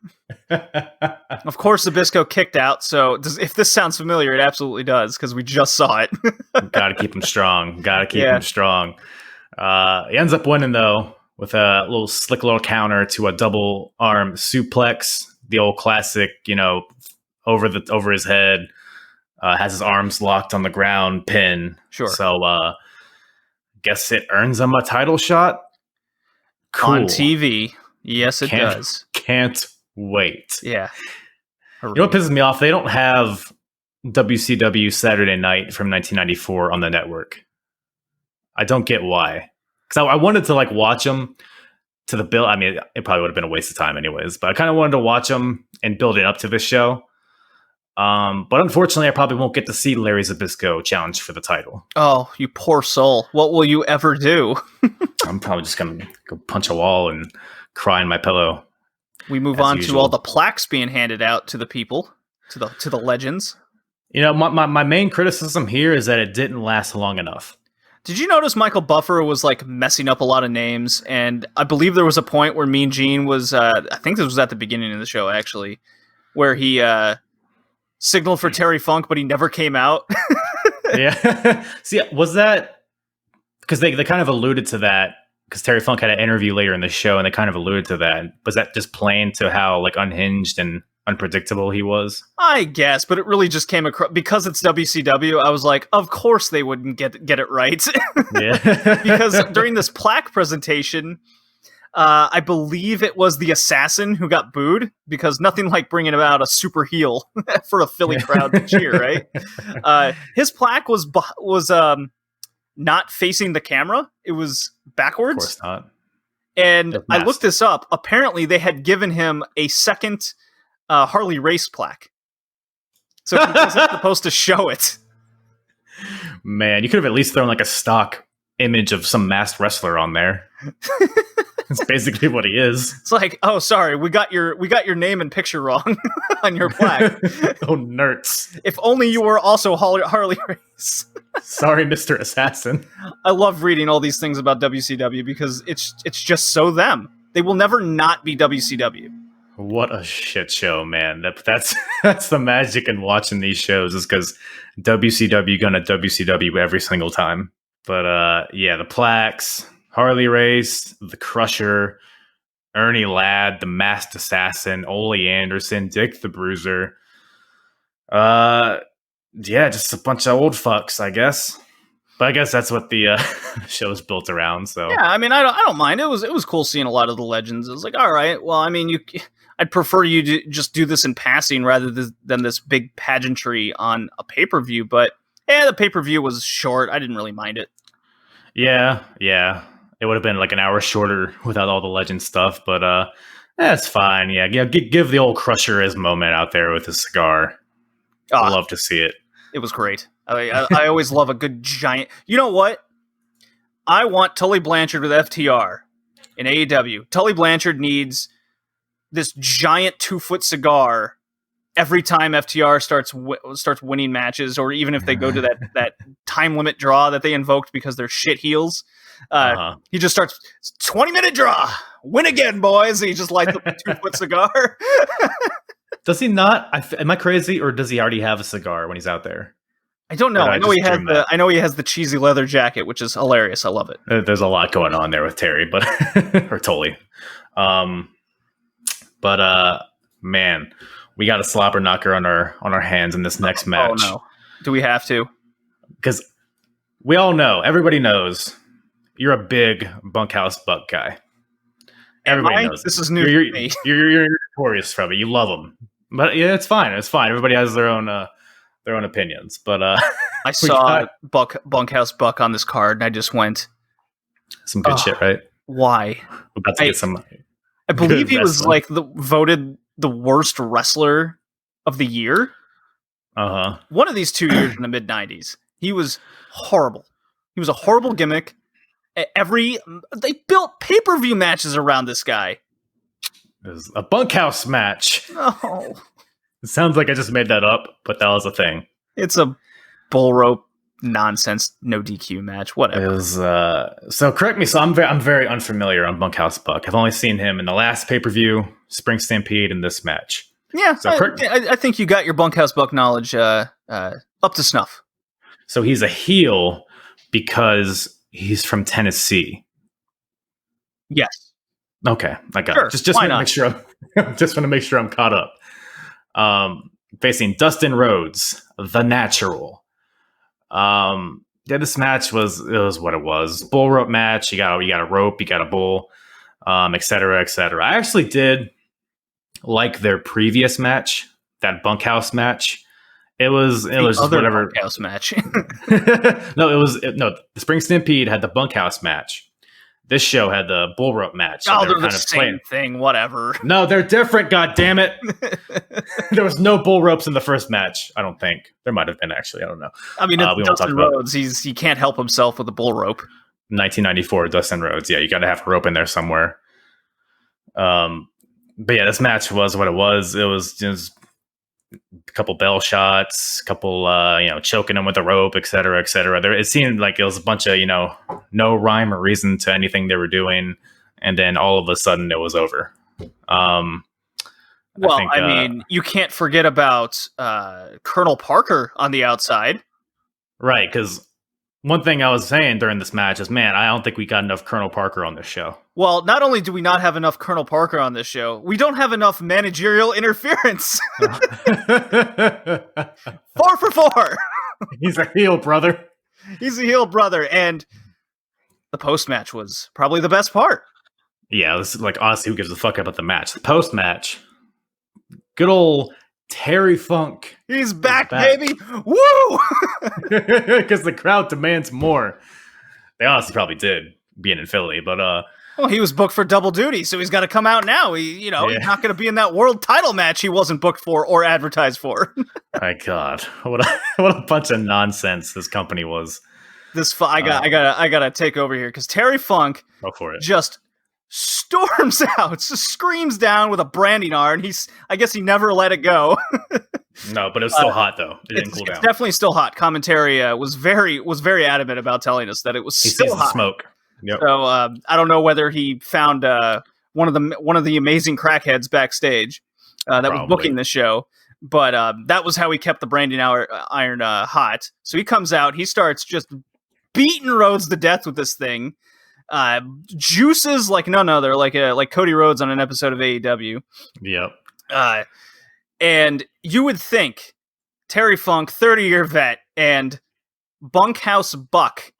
Of course, Zbyszko kicked out. So, if this sounds familiar, it absolutely does, because we just saw it. Got to keep him strong. Him strong. He ends up winning though with a slick little counter to a double arm suplex, the old classic. Over his head. Has his arms locked on the ground, pin. Sure. So, guess it earns him a title shot. Cool. On TV. Yes, it does. Can't wait. Yeah. You know what pisses me off? They don't have WCW Saturday Night from 1994 on the network. I don't get why. Because I wanted to watch them to the build. I mean, it probably would have been a waste of time anyways. But I kind of wanted to watch them and build it up to this show. But unfortunately, I probably won't get to see Larry Zbyszko challenge for the title. Oh, you poor soul. What will you ever do? I'm probably just going to go punch a wall and cry in my pillow. We move on to all the plaques being handed out to the people, to the legends. My main criticism here is that it didn't last long enough. Did you notice Michael Buffer was messing up a lot of names? And I believe there was a point where Mean Gene was, I think this was at the beginning of the show actually, where he signaled for Terry Funk, but he never came out. Yeah. See, was that because they kind of alluded to that, because Terry Funk had an interview later in the show and they kind of alluded to that. Was that just playing to how unhinged and unpredictable he was? I guess, but it really just came across because it's WCW. I was like, of course they wouldn't get it right. Yeah. Because during this plaque presentation, I believe it was the Assassin who got booed, because nothing like bringing about a super heel for a Philly crowd to cheer, right? His plaque was not facing the camera. It was backwards. Of course not. And I looked this up. Apparently, they had given him a second Harley Race plaque. So he wasn't supposed to show it. Man, you could have at least thrown a stock image of some masked wrestler on there. That's basically what he is. It's like, oh, sorry, we got your name and picture wrong on your plaque. Oh, nerds. If only you were also Harley Race. Sorry, Mr. Assassin. I love reading all these things about WCW because it's just so them. They will never not be WCW. What a shit show, man. That's the magic in watching these shows, is because WCW gonna WCW every single time. But yeah, the plaques, Harley Race, the Crusher, Ernie Ladd, the Masked Assassin, Ole Anderson, Dick the Bruiser. Yeah, just a bunch of old fucks, I guess. But I guess that's what the show's built around. So Yeah, I mean, I don't mind. It was cool seeing a lot of the legends. It was like, all right, well, I mean, I'd prefer you to just do this in passing rather than this big pageantry on a pay per view. But yeah, the pay per view was short. I didn't really mind it. yeah, it would have been like an hour shorter without all the legend stuff. But that's fine. Yeah, give the old Crusher his moment out there with his cigar. I Ah, love to see it. it was great. I always love a good giant. You know what? I want Tully Blanchard with FTR in AEW. Tully Blanchard needs this giant 2-foot cigar every time FTR starts winning matches, or even if they go to that time limit draw that they invoked because they're shit heels. He just starts 20-minute draw. Win again, boys. And he just lights up a 2-foot cigar. Does he not? Am I crazy, or does he already have a cigar when he's out there? I don't know. Or did I just dream that? I know he has the cheesy leather jacket, which is hilarious. I love it. There's a lot going on there with Terry, but or Tully. But man, we got a slobber knocker on our hands in this next match. Oh no, do we have to? Because we all know, everybody knows, you're a big Bunkhouse Buck guy. Everybody knows. This is new You're to me. you're notorious from it. You love them, but yeah, it's fine. It's fine. Everybody has their own opinions. But I saw Bunkhouse Buck on this card, and I just went, some good shit, right? why? We're about to get some. I believe he was wrestling. like voted the worst wrestler of the year. One of these 2 years in the mid '90s, he was horrible. He was a horrible gimmick. They built pay-per-view matches around this guy. It was a bunkhouse match. Oh, It sounds like I just made that up, but that was a thing. it's a bull rope nonsense, no DQ match. It Whatever. was so correct me. So I'm very unfamiliar on Bunkhouse Buck. I've only seen him in the last pay-per-view, Spring Stampede, and this match. Yeah, So I think you got your Bunkhouse Buck knowledge up to snuff. So he's a heel because he's from Tennessee. Yes. Okay, I got Sure, it. Just why want to not? make sure. Just want to make sure I'm caught up. Facing Dustin Rhodes, the Natural. Yeah, this match was what it was. Bull rope match. You got a rope. You got a bull, et cetera, et cetera. I actually did like their previous match, that bunkhouse match. It was just Other whatever. Bunkhouse match. The Spring Stampede had the bunkhouse match. This show had the bull rope match. So Oh, they were they're the kind of same playing. thing. Whatever. No, they're different. God damn it! There was no bull ropes in the first match. I don't think there might have been actually. I don't know. I mean, we it's won't talk Dustin about- Rhodes. He can't help himself with the bull rope. 1994 Dustin Rhodes. Yeah, you got to have a rope in there somewhere. But yeah, this match was what it was. It was just a couple bell shots, a couple choking him with a rope, et cetera, et cetera. It seemed like it was a bunch of no rhyme or reason to anything they were doing, and then all of a sudden it was over. Well, I mean, you can't forget about Colonel Parker on the outside. Right, because one thing I was saying during this match is, man, I don't think we got enough Colonel Parker on this show. Well, not only do we not have enough Colonel Parker on this show, we don't have enough managerial interference. 4 for 4. He's a heel, brother. He's a heel brother, and the post match was probably the best part. Yeah, this is like, honestly, who gives a fuck about the match? The post match, good old Terry Funk. He's back, back. baby! Woo! Because the crowd demands more. They honestly probably did, being in Philly, but Well, he was booked for double duty, so he's got to come out now. He's not going to be in that world title match he wasn't booked for or advertised for. my God, what a bunch of nonsense this company was. I gotta take over here because Terry Funk Go for it. just storms out, just screams down with a branding iron. I guess he never let it go. No, but it was still hot though. It didn't cool It's down. definitely still hot. Commentary was very adamant about telling us that it was He still sees the hot. smoke. Yep. So I don't know whether he found one of the amazing crackheads backstage that was Probably. booking the show, but that was how he kept the branding iron hot. So he comes out, he starts just beating Rhodes to death with this thing. Juices like none other, like Cody Rhodes on an episode of AEW. Yep. And you would think Terry Funk, 30-year vet, and Bunkhouse Buck.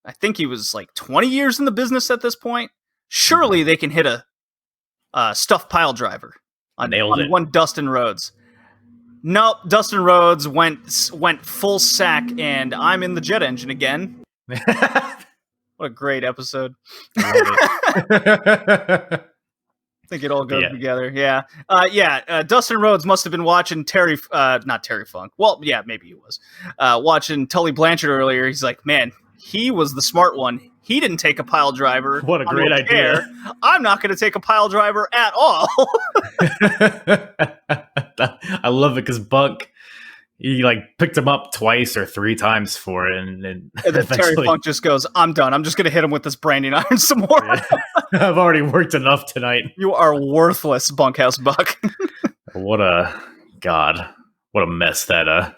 I think he was like 20 years in the business at this point. Surely they can hit a stuffed pile driver on one Dustin Rhodes. Nope, Dustin Rhodes went full sack, and I'm in the jet engine again. What a great episode. I think it all goes together. Yeah. Dustin Rhodes must have been watching not Terry Funk. Well, yeah, maybe he was. Watching Tully Blanchard earlier. He's like, man, he was the smart one. He didn't take a pile driver. What a great idea. I'm not going to take a pile driver at all. I love it because Buck, he picked him up twice or three times for it. And then Terry Funk just goes, I'm done. I'm just going to hit him with this branding iron some more. I've already worked enough tonight. You are worthless, Bunkhouse Buck. What a mess that, I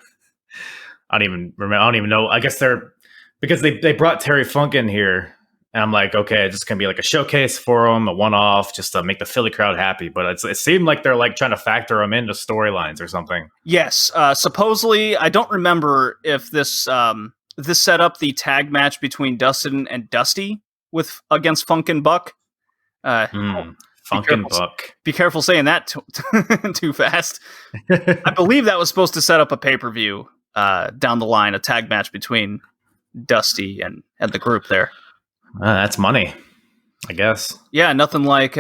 don't even know. I guess because they brought Terry Funk in here, and I'm like, okay, it's just going to be like a showcase for him, a one-off, just to make the Philly crowd happy. But it seemed like they're trying to factor him into storylines or something. Yes. Supposedly, I don't remember if this set up the tag match between Dustin and Dusty against Funk and Buck. Funk and Buck. Be careful saying that too fast. I believe that was supposed to set up a pay-per-view down the line, a tag match between Dusty and the group there. That's money, I guess. Yeah, nothing like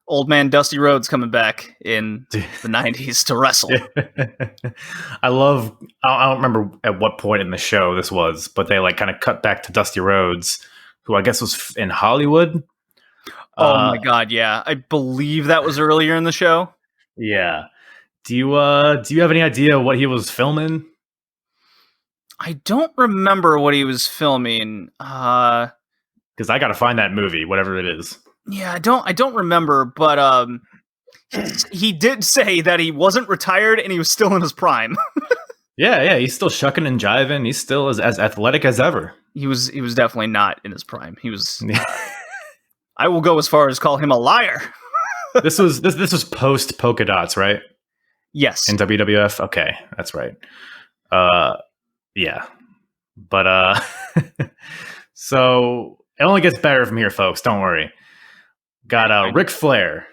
old man Dusty Rhodes coming back in the 90s to wrestle. I don't remember at what point in the show this was, but they kind of cut back to Dusty Rhodes, who I guess was in Hollywood. Oh my God, yeah. I believe that was earlier in the show. Yeah. Do you have any idea what he was filming? I don't remember what he was filming. Because I got to find that movie, whatever it is. Yeah, I don't remember, but he did say that he wasn't retired and he was still in his prime. yeah, he's still shucking and jiving. He's still as athletic as ever. He was definitely not in his prime. He was. I will go as far as call him a liar. This was post Polka Dots, right? Yes. In WWF. Okay, that's right. Yeah, but so it only gets better from here, folks. Don't worry. Got Ric Flair.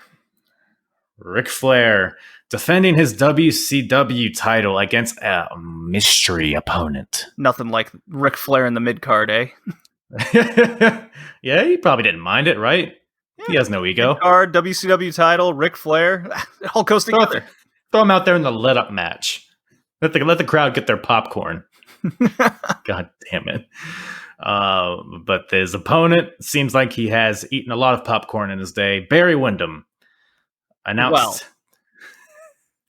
Ric Flair defending his WCW title against a mystery opponent. Nothing like Ric Flair in the mid-card, eh? Yeah, he probably didn't mind it, right? Yeah. He has no ego. Mid-card, WCW title, Ric Flair. It all goes together. Throw him out there in the let-up match. Let the crowd get their popcorn. God damn it. But his opponent seems like he has eaten a lot of popcorn in his day. Barry Windham announced. Well,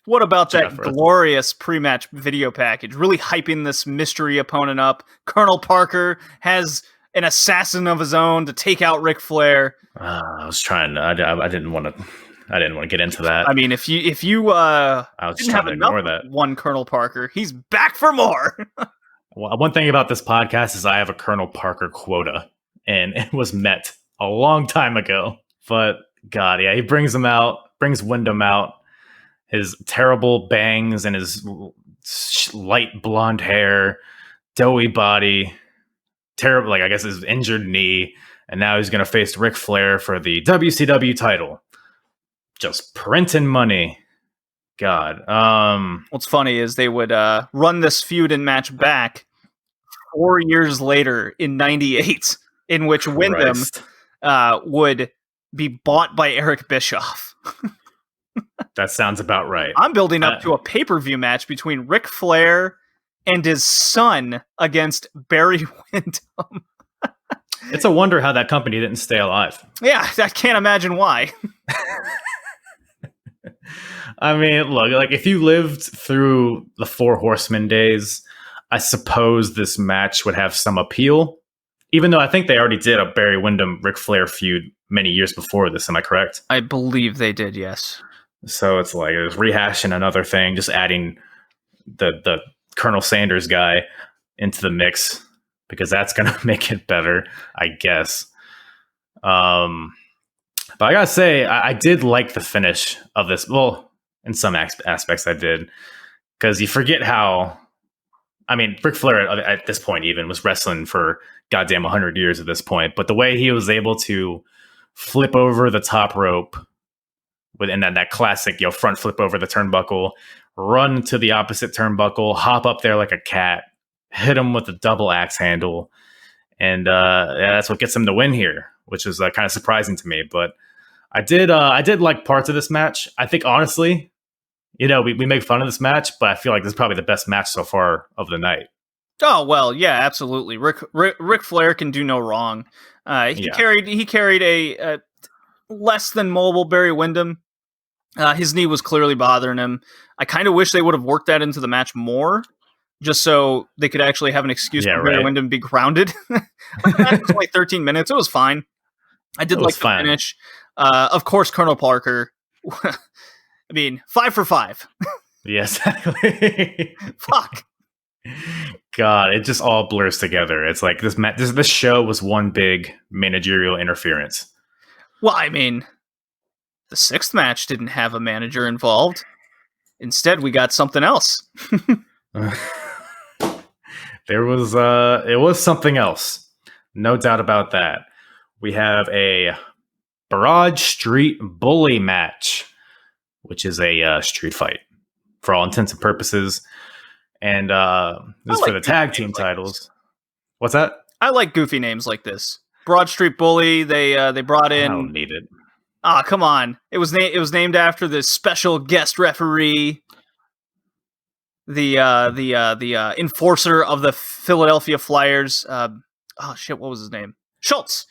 what about that glorious pre-match video package? Really hyping this mystery opponent up. Colonel Parker has an assassin of his own to take out Ric Flair. I was trying to. I didn't want to get into that. I mean, if you I was just trying to ignore that. One Colonel Parker, he's back for more. Well, one thing about this podcast is I have a Colonel Parker quota, and it was met a long time ago. But God, yeah, he brings Windham out. His terrible bangs and his light blonde hair, doughy body, terrible, I guess his injured knee, and now he's going to face Ric Flair for the WCW title. Just printing money. God. What's funny is they would run this feud and match back 4 years later in '98, in which Windham would be bought by Eric Bischoff. That sounds about right. I'm building up to a pay-per-view match between Ric Flair and his son against Barry Windham. It's a wonder how that company didn't stay alive. Yeah, I can't imagine why. I mean, look, if you lived through the Four Horsemen days, I suppose this match would have some appeal. Even though I think they already did a Barry Windham Ric Flair feud many years before this. Am I correct? I believe they did, yes. So it's like it was rehashing another thing, just adding the Colonel Sanders guy into the mix because that's going to make it better, I guess. But I gotta say, I did like the finish of this. Well, in some aspects, I did. because you forget how. I mean, Ric Flair at this point even was wrestling for goddamn 100 years at this point, but the way he was able to flip over the top rope within that classic, front flip over the turnbuckle, run to the opposite turnbuckle, hop up there like a cat, hit him with a double axe handle, and that's what gets him to win here, which is kind of surprising to me. But I did like parts of this match. I think honestly, we make fun of this match, but I feel like this is probably the best match so far of the night. Oh well, yeah, absolutely. Ric Flair can do no wrong. He carried a less than mobile Barry Windham. His knee was clearly bothering him. I kind of wish they would have worked that into the match more, just so they could actually have an excuse for Barry Windham to be grounded. The match was only 13 minutes. It was fine. I did like the finish. Of course, Colonel Parker. I mean, 5 for 5. Yes, exactly. Fuck. God, it just all blurs together. It's like this show was one big managerial interference. Well, I mean, the 6th match didn't have a manager involved. Instead, we got something else. It was something else. No doubt about that. We have a Broad Street Bully match, which is a street fight for all intents and purposes. And this is for the tag team titles. What's that? I like goofy names like this. Broad Street Bully. They brought in. I don't need it. Ah, come on! It was named after the special guest referee, the enforcer of the Philadelphia Flyers. What was his name? Schultz.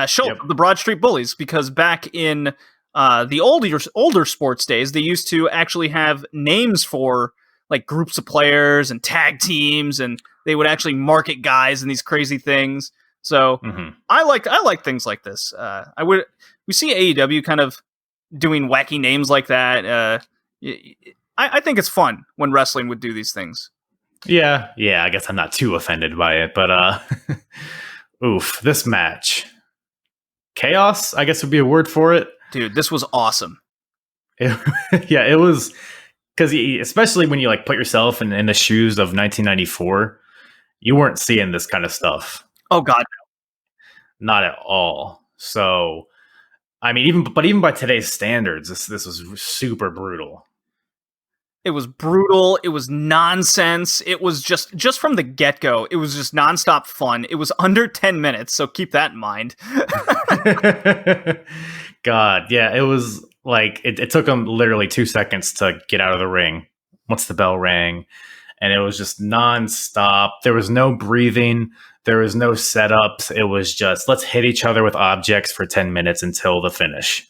Schultz, yep. The Broad Street Bullies, because back in the older sports days, they used to actually have names for like groups of players and tag teams, and they would actually market guys and these crazy things. So I like things like this. We see AEW kind of doing wacky names like that. I think it's fun when wrestling would do these things. Yeah. I guess I'm not too offended by it, but oof, this match. Chaos, I guess would be a word for it. Dude, this was awesome. It was, because especially when you like put yourself in the shoes of 1994, you weren't seeing this kind of stuff. Oh God, no. Not at all. So, I mean, even by today's standards, this was super brutal. It was brutal. It was nonsense. It was just from the get-go. It was just nonstop fun. It was under 10 minutes, so keep that in mind. God, yeah, it was like it took them literally 2 seconds to get out of the ring once the bell rang, and it was just nonstop. There was no breathing. There was no setups. It was just let's hit each other with objects for 10 minutes until the finish.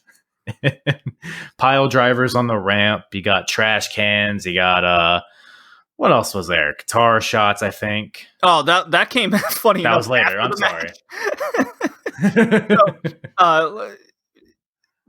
Pile drivers on the ramp. You got trash cans. You got what else was there? Guitar shots, I think. Oh, that came funny. That was later. I'm sorry.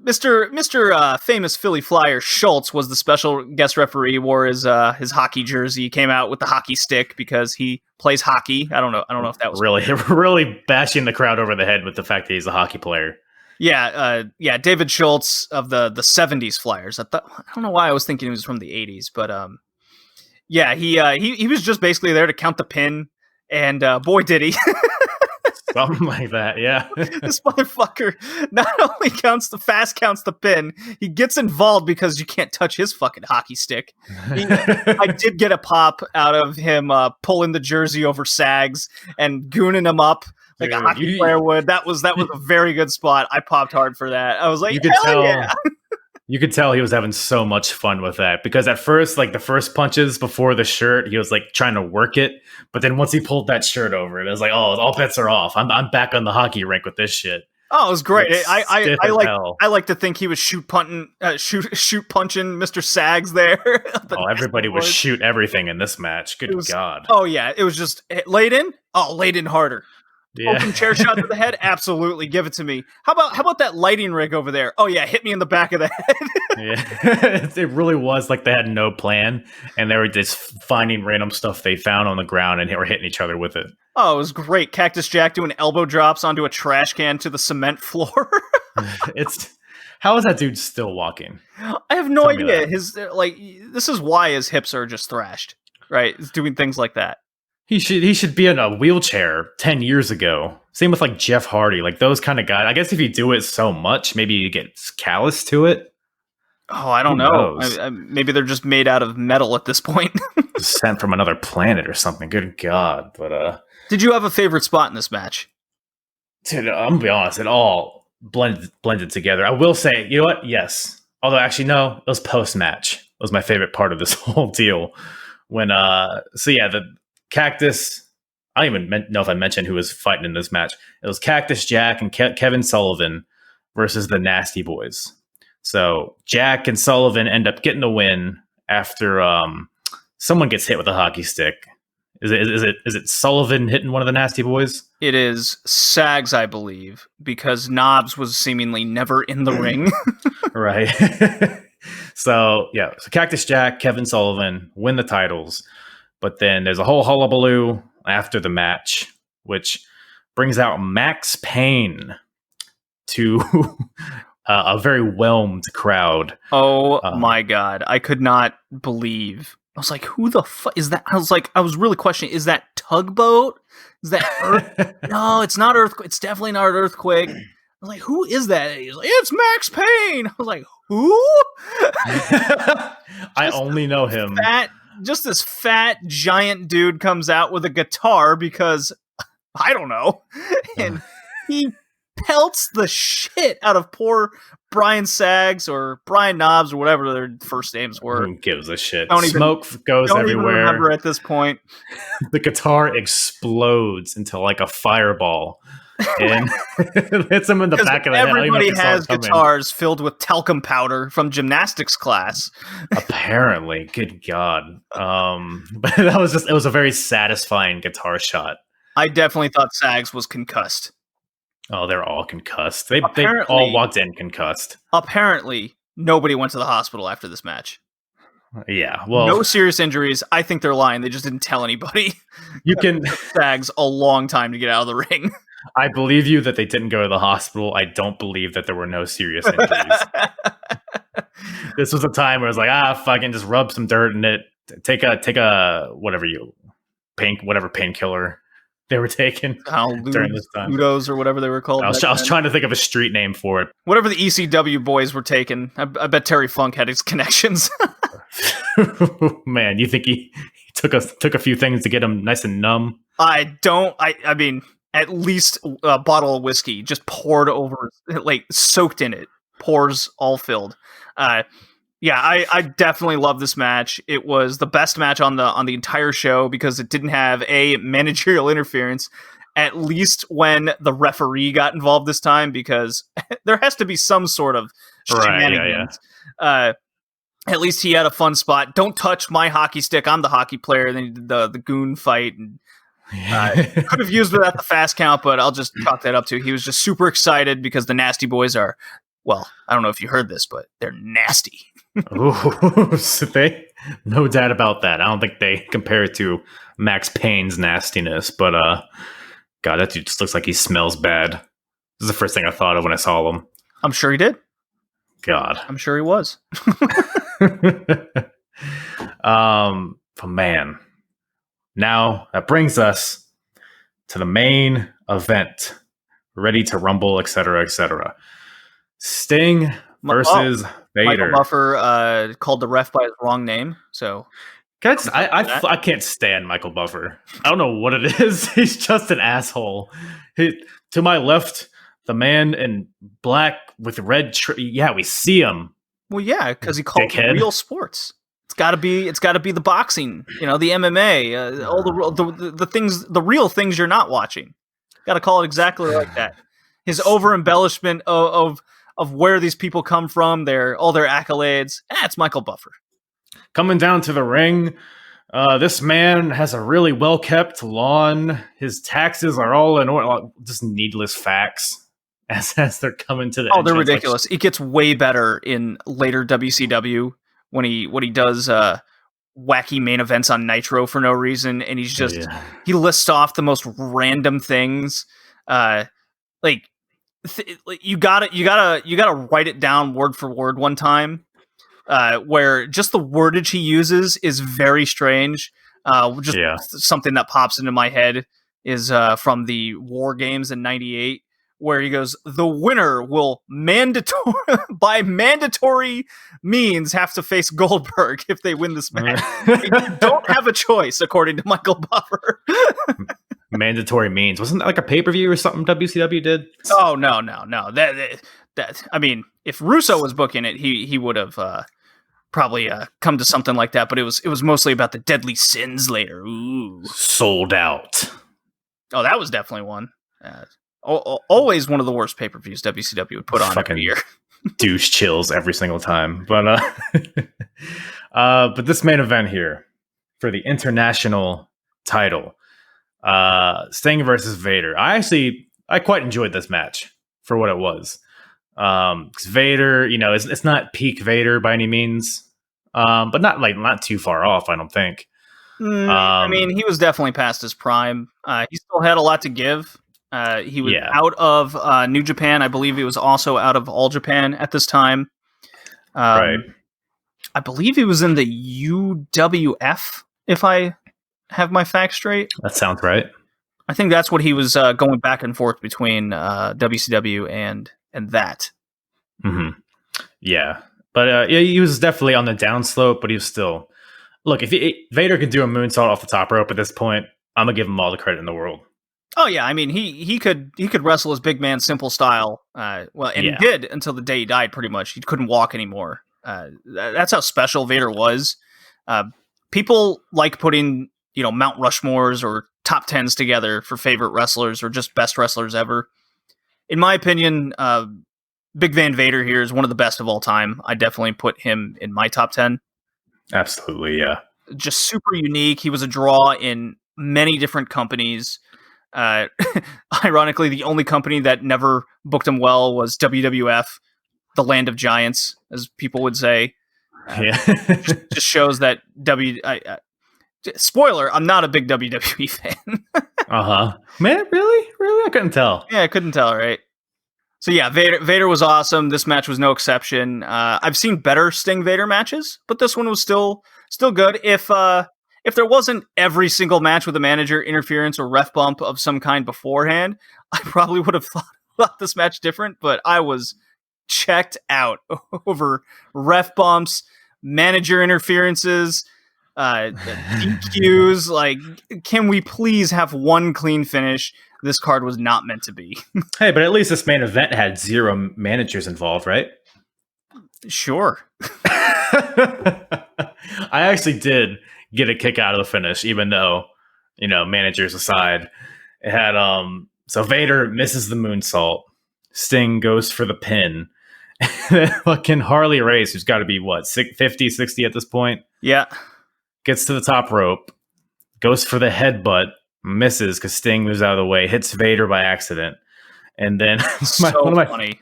Mr. Famous Philly Flyer Schultz was the special guest referee. He wore his hockey jersey. He came out with the hockey stick because he plays hockey. I don't know if that was really bashing the crowd over the head with the fact that he's a hockey player. Yeah, David Schultz of the 70s Flyers. I don't know why I was thinking he was from the 80s, but he was just basically there to count the pin, and boy did he. Something like that, yeah. This motherfucker not only counts the pin, he gets involved because you can't touch his fucking hockey stick. I did get a pop out of him pulling the jersey over Sags and gooning him up like a hockey player would. That was a very good spot. I popped hard for that. I was like, yeah. You could tell he was having so much fun with that, because at first, like the first punches before the shirt, he was like trying to work it. But then once he pulled that shirt over, it was like, oh, all bets are off. I'm back on the hockey rink with this shit. Oh, it was great. I like to think he was shoot punching Mr. Sags there. Everybody was shoot everything in this match. Good God. Oh yeah, it was just laid in. Oh, laid in harder. Yeah. Open chair shot to the head? Absolutely. Give it to me. How about that lighting rig over there? Oh, yeah. Hit me in the back of the head. Yeah. It really was like they had no plan, and they were just finding random stuff they found on the ground, and they were hitting each other with it. Oh, it was great. Cactus Jack doing elbow drops onto a trash can to the cement floor. How is that dude still walking? I have no Tell me idea. that. His this is why his hips are just thrashed, right? He's doing things like that. He should be in a wheelchair 10 years ago. Same with like Jeff Hardy, like those kind of guys. I guess if you do it so much, maybe you get callous to it. Oh, I don't Who know. knows? Maybe they're just made out of metal at this point. Sent from another planet or something. Good God. But Did you have a favorite spot in this match? dude, I'm gonna be honest, it all blended together. I will say, you know what? Yes. Although actually no, it was post match. It was my favorite part of this whole deal. When so yeah, the Cactus. I don't even know if I mentioned who was fighting in this match. It was Cactus Jack and Kevin Sullivan versus the Nasty Boys. So Jack and Sullivan end up getting the win after someone gets hit with a hockey stick. Is it Sullivan hitting one of the Nasty Boys? It is Sags, I believe, because Knobs was seemingly never in the ring. Right. So Cactus Jack, Kevin Sullivan win the titles, but then there's a whole hullabaloo after the match, which brings out Max Payne to a very whelmed crowd. Oh my God. I could not believe. I was like, who the fuck is that? I was really questioning, is that Tugboat? Is that No, it's not Earthquake. It's definitely not Earthquake. I was like, who is that? He's like, it's Max Payne. I was like, who? I only know him. Just this fat giant dude comes out with a guitar because I don't know, and he pelts the shit out of poor Brian Sags or Brian Knobs or whatever their first names were. Who gives a shit? Smoke goes don't everywhere. Even remember at this point. The guitar explodes into like a fireball and hits him in the back of the head. Everybody has guitars filled with talcum powder from gymnastics class. Apparently, good God. But it was a very satisfying guitar shot. I definitely thought Sags was concussed. Oh, they're all concussed. They all walked in concussed. Apparently, nobody went to the hospital after this match. Yeah, well, no serious injuries. I think they're lying. They just didn't tell anybody. You can Sags a long time to get out of the ring. I believe you that they didn't go to the hospital. I don't believe that there were no serious injuries. This was a time where it was like, fucking just rub some dirt in it. Take a whatever painkiller they were taking during this time. Ludos or whatever they were called. I was trying to think of a street name for it. Whatever the ECW boys were taking. I bet Terry Funk had his connections. Man, you think he took a few things to get him nice and numb? I don't. I mean, at least a bottle of whiskey just poured over, like soaked in it, pores all filled. Yeah, I definitely love this match. It was the best match on the entire show because it didn't have a managerial interference, at least when the referee got involved this time, because there has to be some sort of shenanigans. Yeah. At least he had a fun spot. Don't touch my hockey stick. I'm the hockey player. Then he did the goon fight. And could have used it at the fast count, but I'll just chalk that up to he was just super excited because the Nasty Boys are, well, I don't know if you heard this, but they're nasty. Ooh, so no doubt about that. I don't think they compare it to Max Payne's nastiness, but God, that dude just looks like he smells bad. This is the first thing I thought of when I saw him. I'm sure he did. God, I'm sure he was. But man, now that brings us to the main event. Ready to Rumble, etc., etc. Sting versus Vader. Michael Buffer called the ref by his wrong name. So, I can't stand Michael Buffer. I don't know what it is. He's just an asshole. To my left, the man in black with red. Yeah, we see him. Well, yeah, because he called it real sports. It's got to be the boxing, the MMA, all the things, the real things you're not watching. Got to call it exactly like that. His over embellishment of where these people come from, all their accolades. It's Michael Buffer coming down to the ring. This man has a really well kept lawn. His taxes are all in order. Just needless facts. As they're coming to the entrance. They're ridiculous. It gets way better in later WCW when he does wacky main events on Nitro for no reason, and he's just he lists off the most random things. Like you gotta write it down word for word one time, where just the wordage he uses is very strange. Just something that pops into my head is from the War Games in '98, where he goes, "The winner will by mandatory means have to face Goldberg if they win this match." You don't have a choice, according to Michael Buffer. Mandatory means, wasn't that like a pay-per-view or something WCW did? Oh no. That I mean, if Russo was booking it, he would have probably come to something like that. But it was mostly about the Deadly Sins later. Ooh, Sold Out. Oh, that was definitely one. Always one of the worst pay-per-views WCW would put on every year. Douche chills every single time. But but this main event here for the international title, Sting versus Vader. I quite enjoyed this match for what it was. Because Vader, it's not peak Vader by any means, but not too far off, I don't think. I mean, he was definitely past his prime. He still had a lot to give. He was out of New Japan. I believe he was also out of All Japan at this time. Right. I believe he was in the UWF, if I have my facts straight. That sounds right. I think that's what he was going back and forth between WCW and that. Mm-hmm. Yeah. But he was definitely on the downslope, but he was still... Look, if Vader could do a moonsault off the top rope at this point, I'm going to give him all the credit in the world. Oh, yeah. I mean, he could wrestle his big man simple style. He did until the day he died, pretty much. He couldn't walk anymore. That's how special Vader was. People like putting, Mount Rushmores or top 10s together for favorite wrestlers or just best wrestlers ever. In my opinion, Big Van Vader here is one of the best of all time. I definitely put him in my top 10. Absolutely, yeah. Just super unique. He was a draw in many different companies. Ironically, the only company that never booked him well was WWF, the Land of Giants, as people would say. Just shows that spoiler, I'm not a big WWE fan. Man, really? I couldn't tell. Yeah, I couldn't tell, right? So yeah, Vader was awesome. This match was no exception. I've seen better Sting Vader matches, but this one was still good. If there wasn't every single match with a manager interference or ref bump of some kind beforehand, I probably would have thought this match different, but I was checked out over ref bumps, manager interferences, DQs. Like, can we please have one clean finish? This card was not meant to be. Hey, but at least this main event had 0 managers involved, right? Sure. I actually did get a kick out of the finish, even though, managers aside. It had so Vader misses the moonsault. Sting goes for the pin. Fucking Harley Race, who's got to be 50, 60 at this point. Yeah. Gets to the top rope, goes for the headbutt, misses because Sting moves out of the way, hits Vader by accident, and then funny.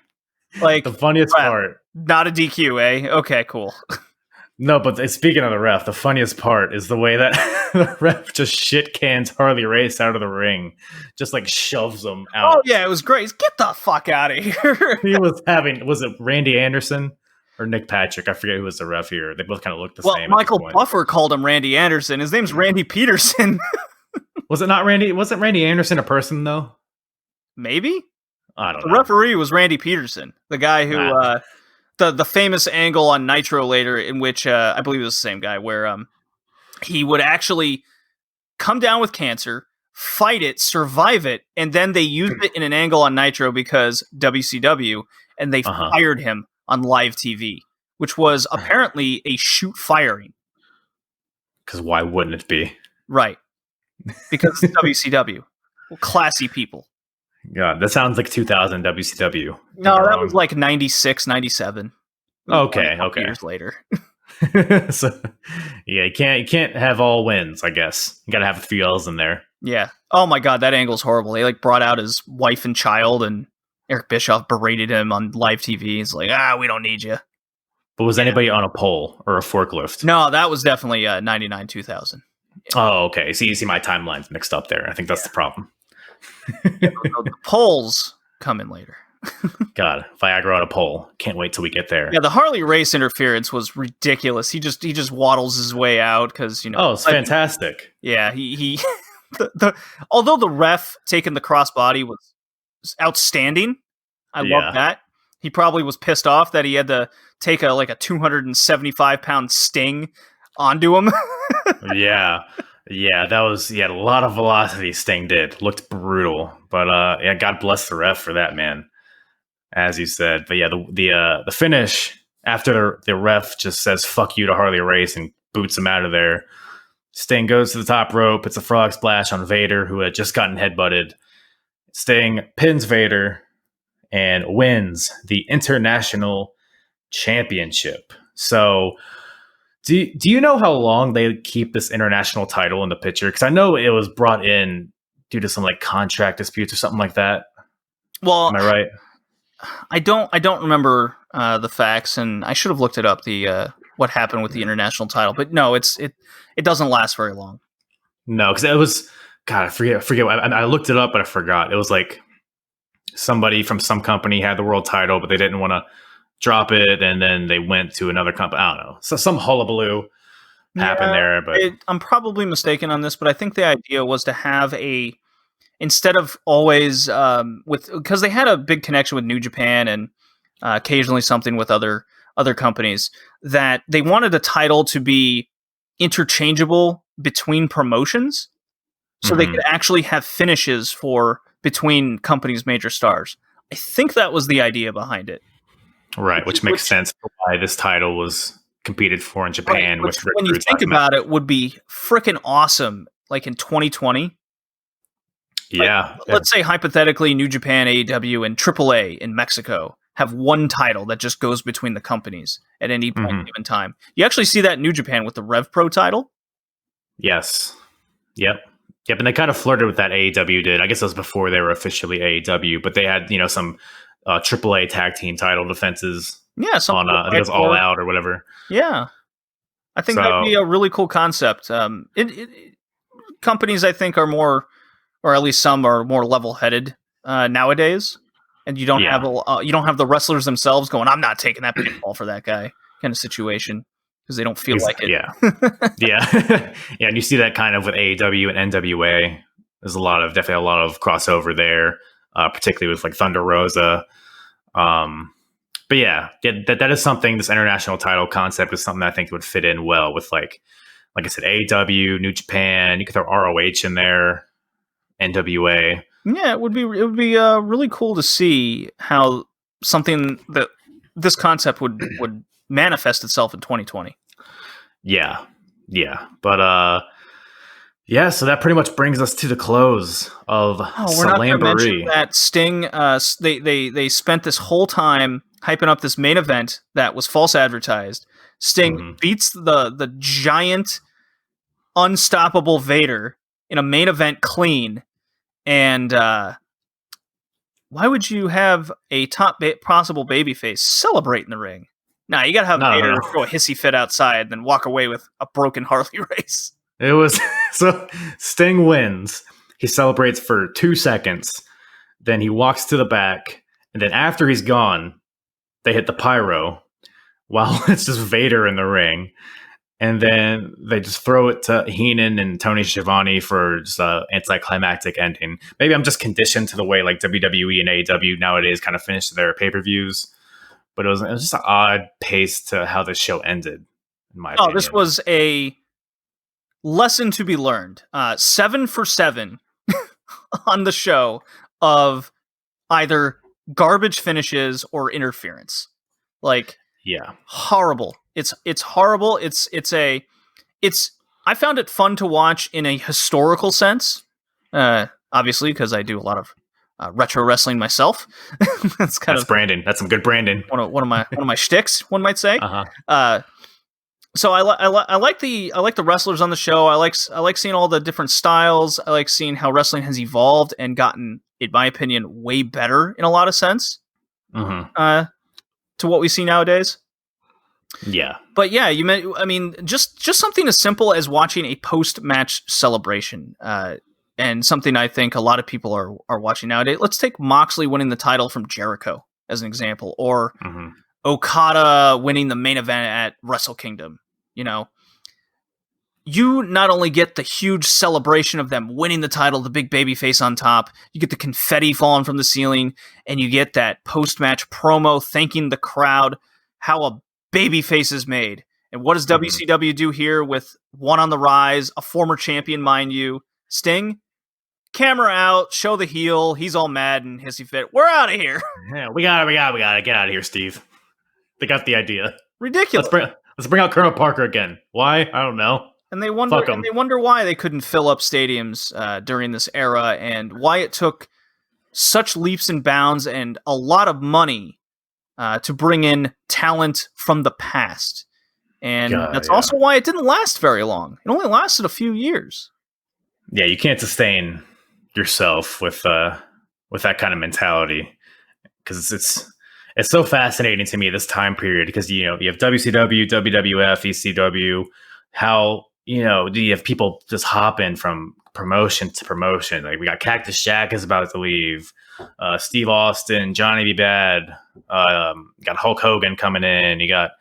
Like, the funniest part. Not a DQ, eh? Okay, cool. No, but speaking of the ref, the funniest part is the way that the ref just shit cans Harley Race out of the ring, just like shoves him out. Oh yeah, it was great. Get the fuck out of here. Was it Randy Anderson or Nick Patrick? I forget who was the ref here. They both kind of looked the same. Michael Buffer called him Randy Anderson. His name's Randy Peterson. Was it not Randy? Wasn't Randy Anderson a person though? Maybe. I don't know. The referee was Randy Peterson, the guy who the famous angle on Nitro later, in which I believe it was the same guy, where he would actually come down with cancer, fight it, survive it, and then they used it in an angle on Nitro because WCW, and they fired him on live TV, which was apparently a shoot firing. Because why wouldn't it be? Right. Because it's WCW. Classy people. God, that sounds like 2000 WCW. No, that was like 96, 97. Okay. Years later. So, yeah, you can't have all wins, I guess. You got to have a few L's in there. Yeah. Oh my God, that angle's horrible. They brought out his wife and child, and Eric Bischoff berated him on live TV. He's like, we don't need you. But was anybody on a pole or a forklift? No, that was definitely 99, 2000. Yeah. Oh, okay. So you see my timeline's mixed up there. I think that's the problem. The polls come in later. God, Viagra on a pole. Can't wait till we get there. Yeah, the Harley Race interference was ridiculous. He just waddles his way out because Oh, it's fantastic. Yeah, he although the ref taking the crossbody was outstanding. I love that. He probably was pissed off that he had to take a 275-pound Sting onto him. Yeah, that was a lot of velocity. Sting looked brutal, but God bless the ref for that, man. As you said, but yeah, the finish after the ref just says "fuck you" to Harley Race and boots him out of there. Sting goes to the top rope. It's a frog splash on Vader, who had just gotten headbutted. Sting pins Vader and wins the International Championship. So, do you know how long they keep this international title in the picture? Because I know it was brought in due to some contract disputes or something like that. Well, am I right? I don't remember the facts, and I should have looked it up. What happened with the international title, but no, it doesn't last very long. No, because it was God. I forget. I looked it up, but I forgot. It was somebody from some company had the world title, but they didn't want to drop it, and then they went to another company. I don't know. So some hullabaloo happened there. But I'm probably mistaken on this, but I think the idea was to have instead of always because they had a big connection with New Japan and occasionally something with other companies, that they wanted a title to be interchangeable between promotions, so they could actually have finishes between companies' major stars. I think that was the idea behind it. Right, which makes sense for why this title was competed for in Japan. Right, which, when you think about it, would be freaking awesome, in 2020. Yeah. Let's say hypothetically New Japan, AEW, and AAA in Mexico have one title that just goes between the companies at any point given time. You actually see that in New Japan with the Rev Pro title. Yes. Yep, and they kind of flirted with that. AEW did. I guess it was before they were officially AEW, but they had some AAA tag team title defenses. Yeah, on I think it was All Out or whatever. Yeah, I think that'd be a really cool concept. Companies, I think, are more, or at least some are more level-headed nowadays, and you don't have the wrestlers themselves going, "I'm not taking that pinfall for that guy," kind of situation, because they don't feel like it. Yeah, yeah, and you see that kind of with AEW and NWA. There's definitely a lot of crossover there, particularly with Thunder Rosa. But that is something. This international title concept is something that I think would fit in well with like I said, AEW, New Japan. You could throw ROH in there, NWA. Yeah, it would be really cool to see how something that this concept would manifest itself in 2020. Yeah, but so that pretty much brings us to the close of we're not going to mention that Sting. They spent this whole time hyping up this main event that was false advertised. Sting beats the giant, unstoppable Vader in a main event clean. And why would you have a top possible babyface celebrate in the ring? Nah, you gotta have Vader throw a hissy fit outside and then walk away with a broken Harley Race. It was so Sting wins. He celebrates for 2 seconds. Then he walks to the back. And then after he's gone, they hit the pyro while it's just Vader in the ring. And then they just throw it to Heenan and Tony Schiavone for just an anticlimactic ending. Maybe I'm just conditioned to the way WWE and AEW nowadays kind of finish their pay-per-views. But it was just an odd pace to how the show ended, in my opinion. This was a lesson to be learned. 7 for 7 on the show of either garbage finishes or interference. Horrible. It's horrible. I found it fun to watch in a historical sense. Obviously, because I do a lot of retro wrestling myself. That's branding. That's some good branding. One of my shticks, one might say. So I like the wrestlers on the show. I like seeing all the different styles. I like seeing how wrestling has evolved and gotten, in my opinion, way better in a lot of sense. To what we see nowadays. Yeah. But yeah, just something as simple as watching a post-match celebration. and something I think a lot of people are watching nowadays. Let's take Moxley winning the title from Jericho as an example, or Okada winning the main event at Wrestle Kingdom. You know, you not only get the huge celebration of them winning the title, the big baby face on top, you get the confetti falling from the ceiling, and you get that post-match promo thanking the crowd how a baby face is made. And what does WCW do here with one on the rise, a former champion, mind you, Sting? Camera out, show the heel, he's all mad and hissy fit. We're out of here. Yeah, we got to get out of here, Steve. They got the idea. Ridiculous. Let's bring out Colonel Parker again. Why? I don't know. And they wonder why they couldn't fill up stadiums during this era, and why it took such leaps and bounds and a lot of money to bring in talent from the past. And that's also why it didn't last very long. It only lasted a few years. Yeah, you can't sustain yourself with that kind of mentality, because it's so fascinating to me, this time period, because you have WCW, WWF, ECW, how you have people just hopping from promotion to promotion. Like we got Cactus Jack is about to leave, Steve Austin, Johnny B. Bad, got Hulk Hogan coming in, you got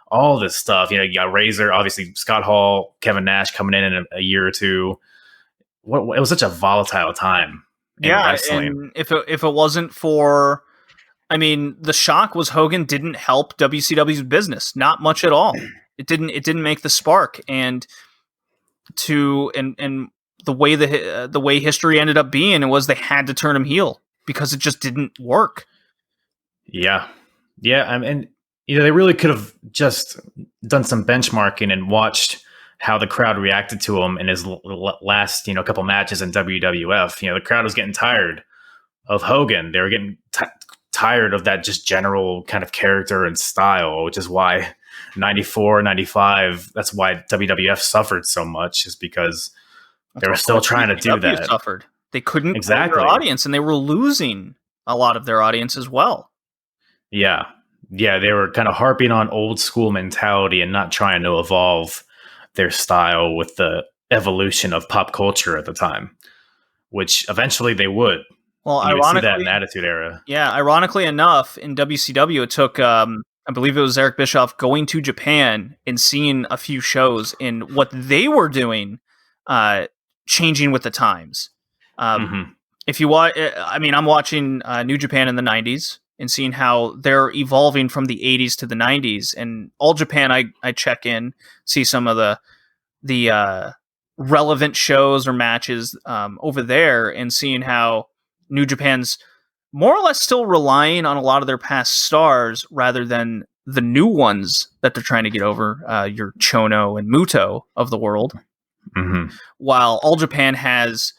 all this stuff. You got Razor, obviously Scott Hall, Kevin Nash coming in a year or two. It was such a volatile time in wrestling. And if it wasn't for, the shock was Hogan didn't help WCW's business, not much at all. It didn't make the spark, and the way history ended up being, it was they had to turn him heel because it just didn't work. Yeah, and they really could have just done some benchmarking and watched how the crowd reacted to him in his last, couple matches in WWF. The crowd was getting tired of Hogan. They were getting tired of that just general kind of character and style, which is why 94, 95, that's why WWF suffered so much, is because they were still trying to do that. Suffered. They couldn't exactly their audience, and they were losing a lot of their audience as well. Yeah, they were kind of harping on old school mentality and not trying to evolve their style with the evolution of pop culture at the time, which eventually they would. Well, you ironically, would see that in Attitude Era. Yeah, ironically enough, in WCW, it took, I believe it was Eric Bischoff going to Japan and seeing a few shows in what they were doing, changing with the times. If you watch, I'm watching New Japan in the 90s and seeing how they're evolving from the 80s to the 90s. And All Japan, I check in, see some of the relevant shows or matches over there, and seeing how New Japan's more or less still relying on a lot of their past stars rather than the new ones that they're trying to get over, your Chono and Muto of the world. While All Japan has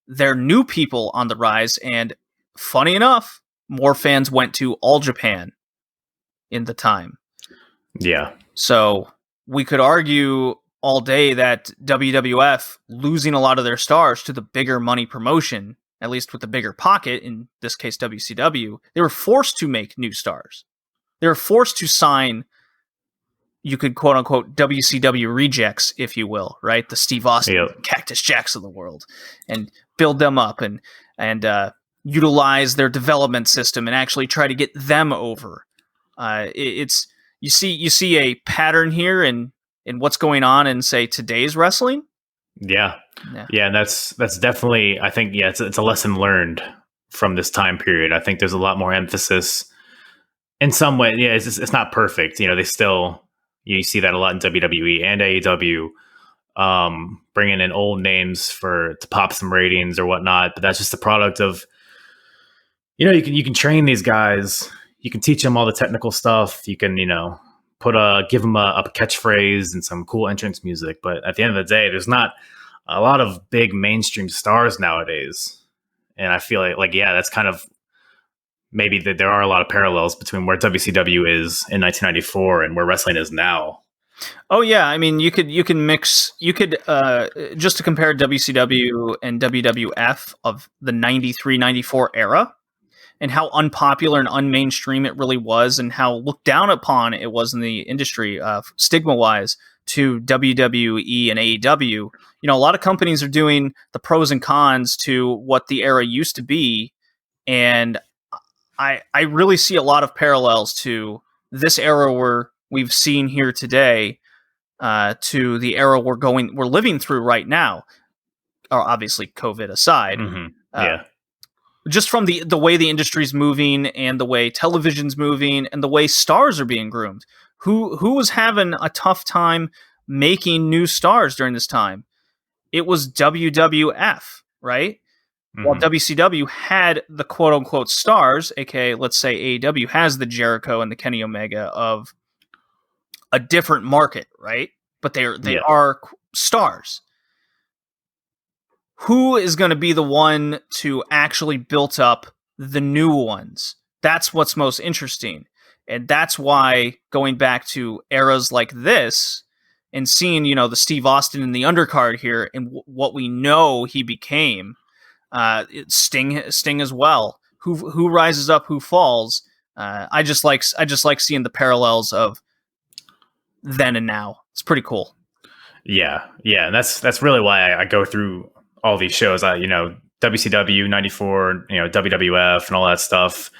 their new people on the rise, and funny enough, more fans went to All Japan in the time. Yeah. So we could argue all day that WWF losing a lot of their stars to the bigger money promotion, at least with the bigger pocket, in this case WCW, they were forced to make new stars. They were forced to sign, you could quote unquote WCW rejects, if you will, right? The Steve Austin, Cactus Jacks of the world, and build them up and utilize their development system and actually try to get them over. You see a pattern here in what's going on in, say, today's wrestling. Yeah, and that's definitely, I think, it's a lesson learned from this time period. I think there's a lot more emphasis in some way. Yeah, it's not perfect. They still, you see that a lot in WWE and AEW, bringing in old names to pop some ratings or whatnot. But that's just a product of, you can train these guys, you can teach them all the technical stuff, you can, give them a catchphrase and some cool entrance music. But at the end of the day, there's not a lot of big mainstream stars nowadays. And I feel like that's kind of maybe that there are a lot of parallels between where WCW is in 1994 and where wrestling is now. Oh yeah, you could mix, just to compare WCW and WWF of the 93, 94 era, and how unpopular and unmainstream it really was, and how looked down upon it was in the industry, stigma-wise, to WWE and AEW, a lot of companies are doing the pros and cons to what the era used to be. And I really see a lot of parallels to this era we've seen here today, to the era we're living through right now, or obviously COVID aside. Yeah. Just from the way the industry's moving and the way television's moving and the way stars are being groomed. Who was having a tough time making new stars during this time? It was WWF, right? While WCW had the quote unquote stars, aka let's say AEW has the Jericho and the Kenny Omega of a different market, right? But they are stars. Who is going to be the one to actually build up the new ones? That's what's most interesting. And that's why going back to eras like this and seeing, the Steve Austin in the undercard here and what we know he became, Sting as well. Who rises up, who falls. I just like seeing the parallels of then and now. It's pretty cool. Yeah. And that's really why I go through all these shows. WCW 94, WWF and all that stuff.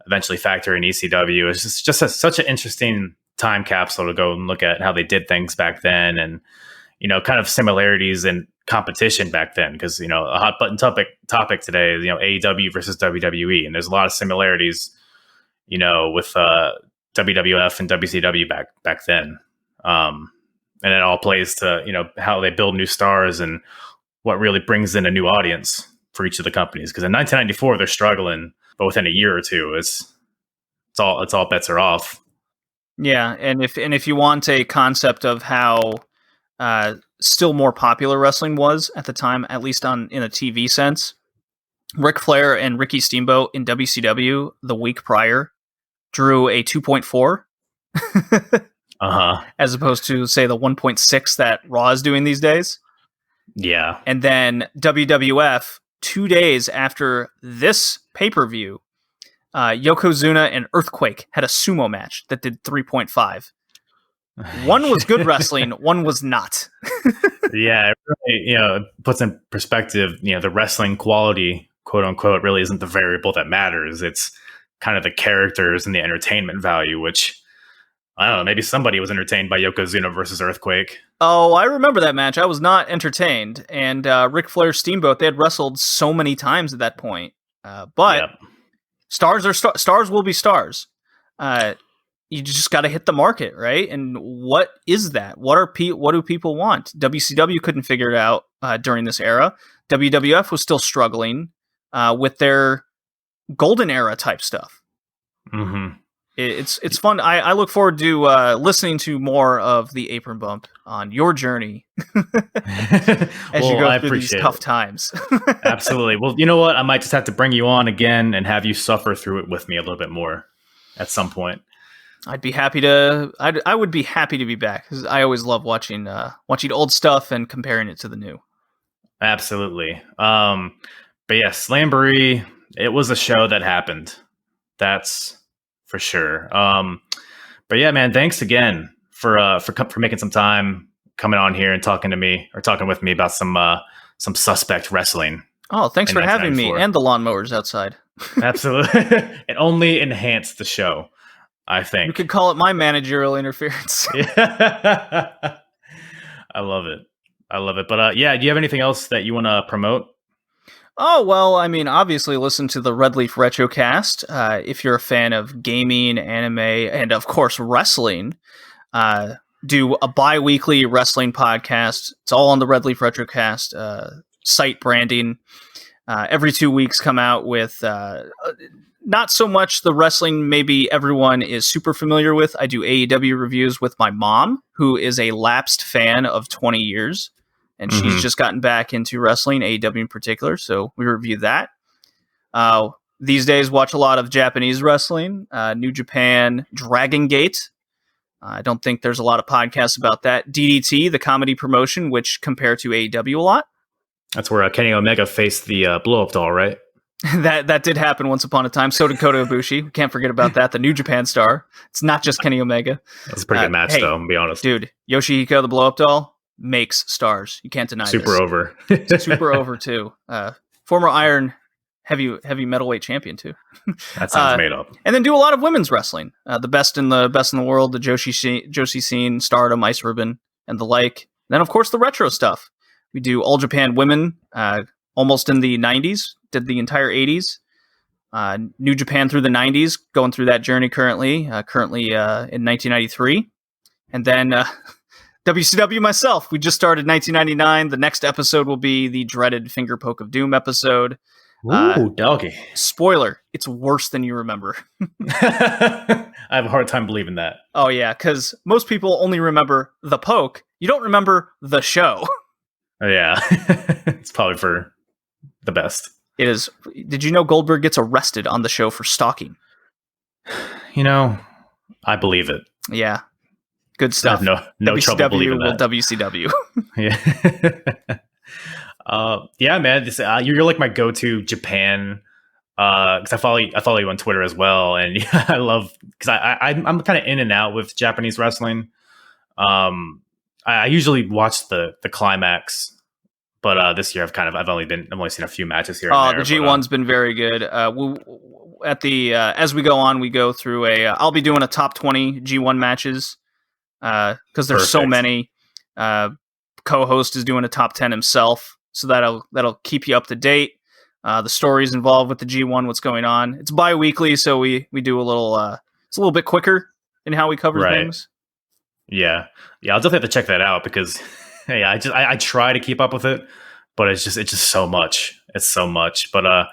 Eventually factor in ECW. It's just such an interesting time capsule to go and look at how they did things back then, and kind of similarities and competition back then, because a hot button topic today is AEW versus WWE, and there's a lot of similarities with WWF and WCW back then, and it all plays to how they build new stars and what really brings in a new audience for each of the companies. Because in 1994 they're struggling, but within a year or two it's all bets are off. Yeah, and if you want a concept of how still more popular wrestling was at the time, at least in a TV sense, Ric Flair and Ricky Steamboat in WCW the week prior drew a 2.4 as opposed to, say, the 1.6 that Raw is doing these days. Yeah. And then WWF, 2 days after this pay-per-view, Yokozuna and Earthquake had a sumo match that did 3.5. One was good wrestling, one was not. Yeah, it really, puts in perspective, the wrestling quality, quote unquote, really isn't the variable that matters. It's kind of the characters and the entertainment value, which, I don't know, maybe somebody was entertained by Yokozuna versus Earthquake. Oh, I remember that match. I was not entertained. And Ric Flair, Steamboat, they had wrestled so many times at that point. But stars will be stars. You just got to hit the market, right? And what is that? What do people want? WCW couldn't figure it out during this era. WWF was still struggling with their golden era type stuff. Mm-hmm. It's fun. I look forward to listening to more of the Apron Bump on your journey as you go through these tough times. Absolutely. Well, you know what? I might just have to bring you on again and have you suffer through it with me a little bit more at some point. I'd be happy to. I would be happy to be back, because I always love watching old stuff and comparing it to the new. Absolutely. But yeah, Slamboree, it was a show that happened. That's for sure. But yeah, man, thanks again for making some time, coming on here and talking with me about some suspect wrestling. Oh, thanks for having me, and the lawnmowers outside. Absolutely. It only enhanced the show, I think. You could call it my managerial interference. Yeah. I love it. But yeah, do you have anything else that you want to promote? Oh, well, I mean, obviously listen to the Red Leaf Retrocast. If you're a fan of gaming, anime, and of course wrestling, do a bi-weekly wrestling podcast. It's all on the Red Leaf Retrocast site branding. Every 2 weeks come out with not so much the wrestling maybe everyone is super familiar with. I do AEW reviews with my mom, who is a lapsed fan of 20 years. And she's just gotten back into wrestling, AEW in particular, so we review that. These days, watch a lot of Japanese wrestling, New Japan, Dragon Gate. I don't think there's a lot of podcasts about that. DDT, the comedy promotion, which compare to AEW a lot. That's where Kenny Omega faced the blow-up doll, right? That did happen once upon a time. So did Kota Ibushi. We can't forget about that. The New Japan star. It's not just Kenny Omega. That's a pretty good match, though. I'm gonna be honest, dude. Yoshihiko the Blow Up Doll makes stars. You can't deny super this. over. Super over too. Former Iron heavy middleweight champion too. That sounds made up. And then do a lot of women's wrestling. The best in the world, the Joshi scene, Stardom, Ice Ribbon, and the like. And then of course the retro stuff. We do All Japan Women, almost in the 90s. Did the entire 80s. New Japan through the 90s, going through that journey currently in 1993. And then WCW myself. We just started 1999. The next episode will be the dreaded Finger Poke of Doom episode. Ooh, doggy. Spoiler, it's worse than you remember. I have a hard time believing that. Oh, yeah, because most people only remember the poke. You don't remember the show. Yeah, it's probably for the best. It is. Did you know Goldberg gets arrested on the show for stalking? You know, I believe it. Yeah. Good stuff. No WCW trouble believing that. WCW. Yeah. Yeah, man. You're like my go-to Japan. Because I follow you on Twitter as well, and I love because I'm kind of in and out with Japanese wrestling. I usually watch the climax. But this year I've only seen a few matches here. And there, the G1's been very good. As we go on, we go through I'll be doing a top 20 G1 matches because there's so many. Co-host is doing a top 10 himself, so that'll keep you up to date. The stories involved with the G1, what's going on. It's bi-weekly, so we do a little. It's a little bit quicker in how we cover things. Yeah. I'll definitely have to check that out because. Hey, I try to keep up with it, but it's just so much. It's so much. But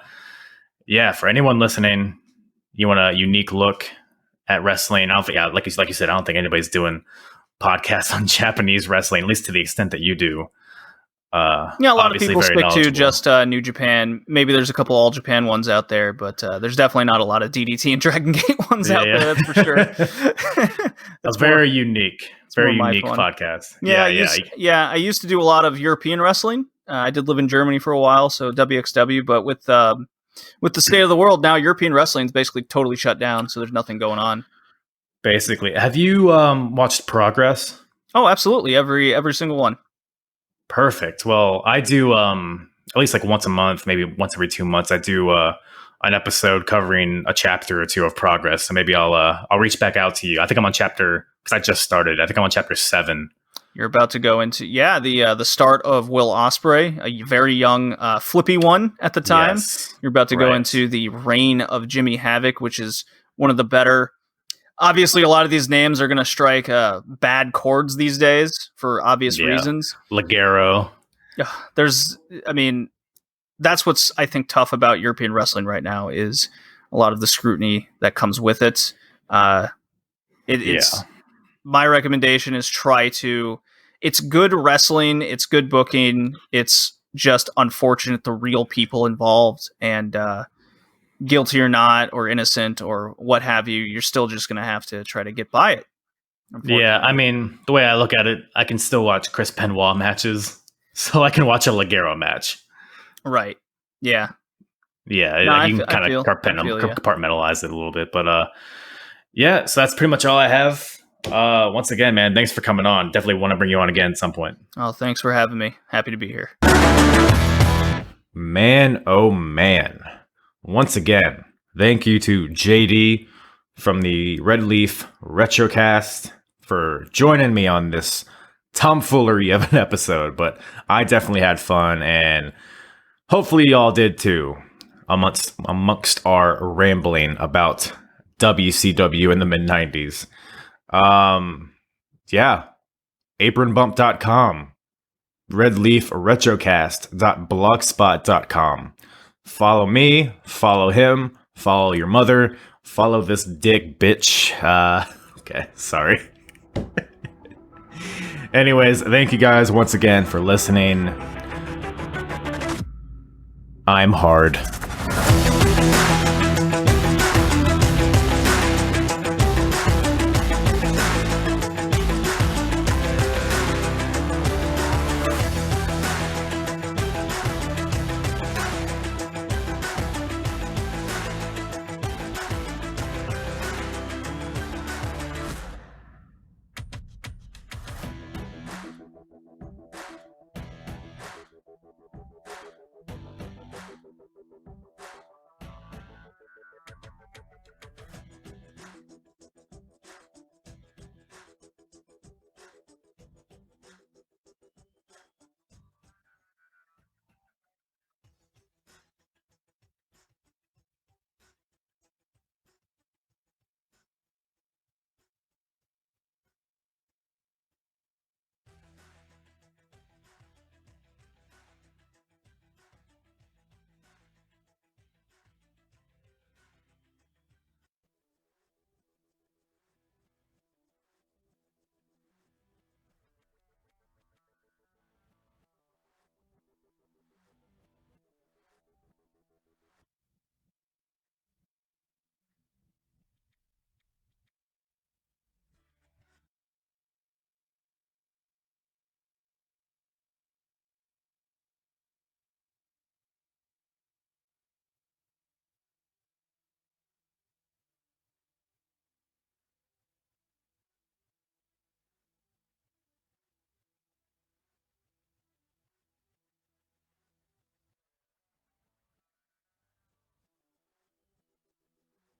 yeah, for anyone listening, you want a unique look at wrestling. I don't think, like you said, I don't think anybody's doing podcasts on Japanese wrestling, at least to the extent that you do. A lot of people stick to just New Japan. Maybe there's a couple All Japan ones out there, but there's definitely not a lot of DDT and Dragon Gate ones out there. That's for sure. That's very unique. Very unique podcast. I used to do a lot of European wrestling. I did live in Germany for a while, so WXW. But with the state of the world now, European wrestling is basically totally shut down. So there's nothing going on. Basically, have you watched Progress? Oh, absolutely. Every single one. Perfect. Well, I do at least like once a month, maybe once every 2 months. I do an episode covering a chapter or two of Progress. So maybe I'll reach back out to you. I think I'm on chapter. Because I just started. I think I'm on chapter 7. You're about to go into the start of Will Ospreay, a very young flippy one at the time. Yes, you're about to go into the reign of Jimmy Havoc, which is one of the better. Obviously, a lot of these names are going to strike bad chords these days for obvious reasons. Ligero. That's what's I think tough about European wrestling right now is a lot of the scrutiny that comes with it. It's. My recommendation is it's good wrestling, it's good booking, it's just unfortunate the real people involved and guilty or not, or innocent or what have you, you're still just going to have to try to get by it. Yeah, I mean, the way I look at it, I can still watch Chris Benoit matches, so I can watch a Ligero match. Right, yeah. Yeah, you can kind of compartmentalize it a little bit, but yeah, so that's pretty much all I have. Once again, man, thanks for coming on. Definitely want to bring you on again at some point. Oh, thanks for having me. Happy to be here. Man, oh man. Once again, thank you to JD from the Red Leaf Retrocast for joining me on this tomfoolery of an episode, but I definitely had fun, and hopefully y'all did too, amongst our rambling about WCW in the mid-90s. apronbump.com, redleafretrocast.blogspot.com. Follow me, follow him, follow your mother, follow this dick bitch. Okay, sorry. Anyways, thank you guys once again for listening. I'm hard.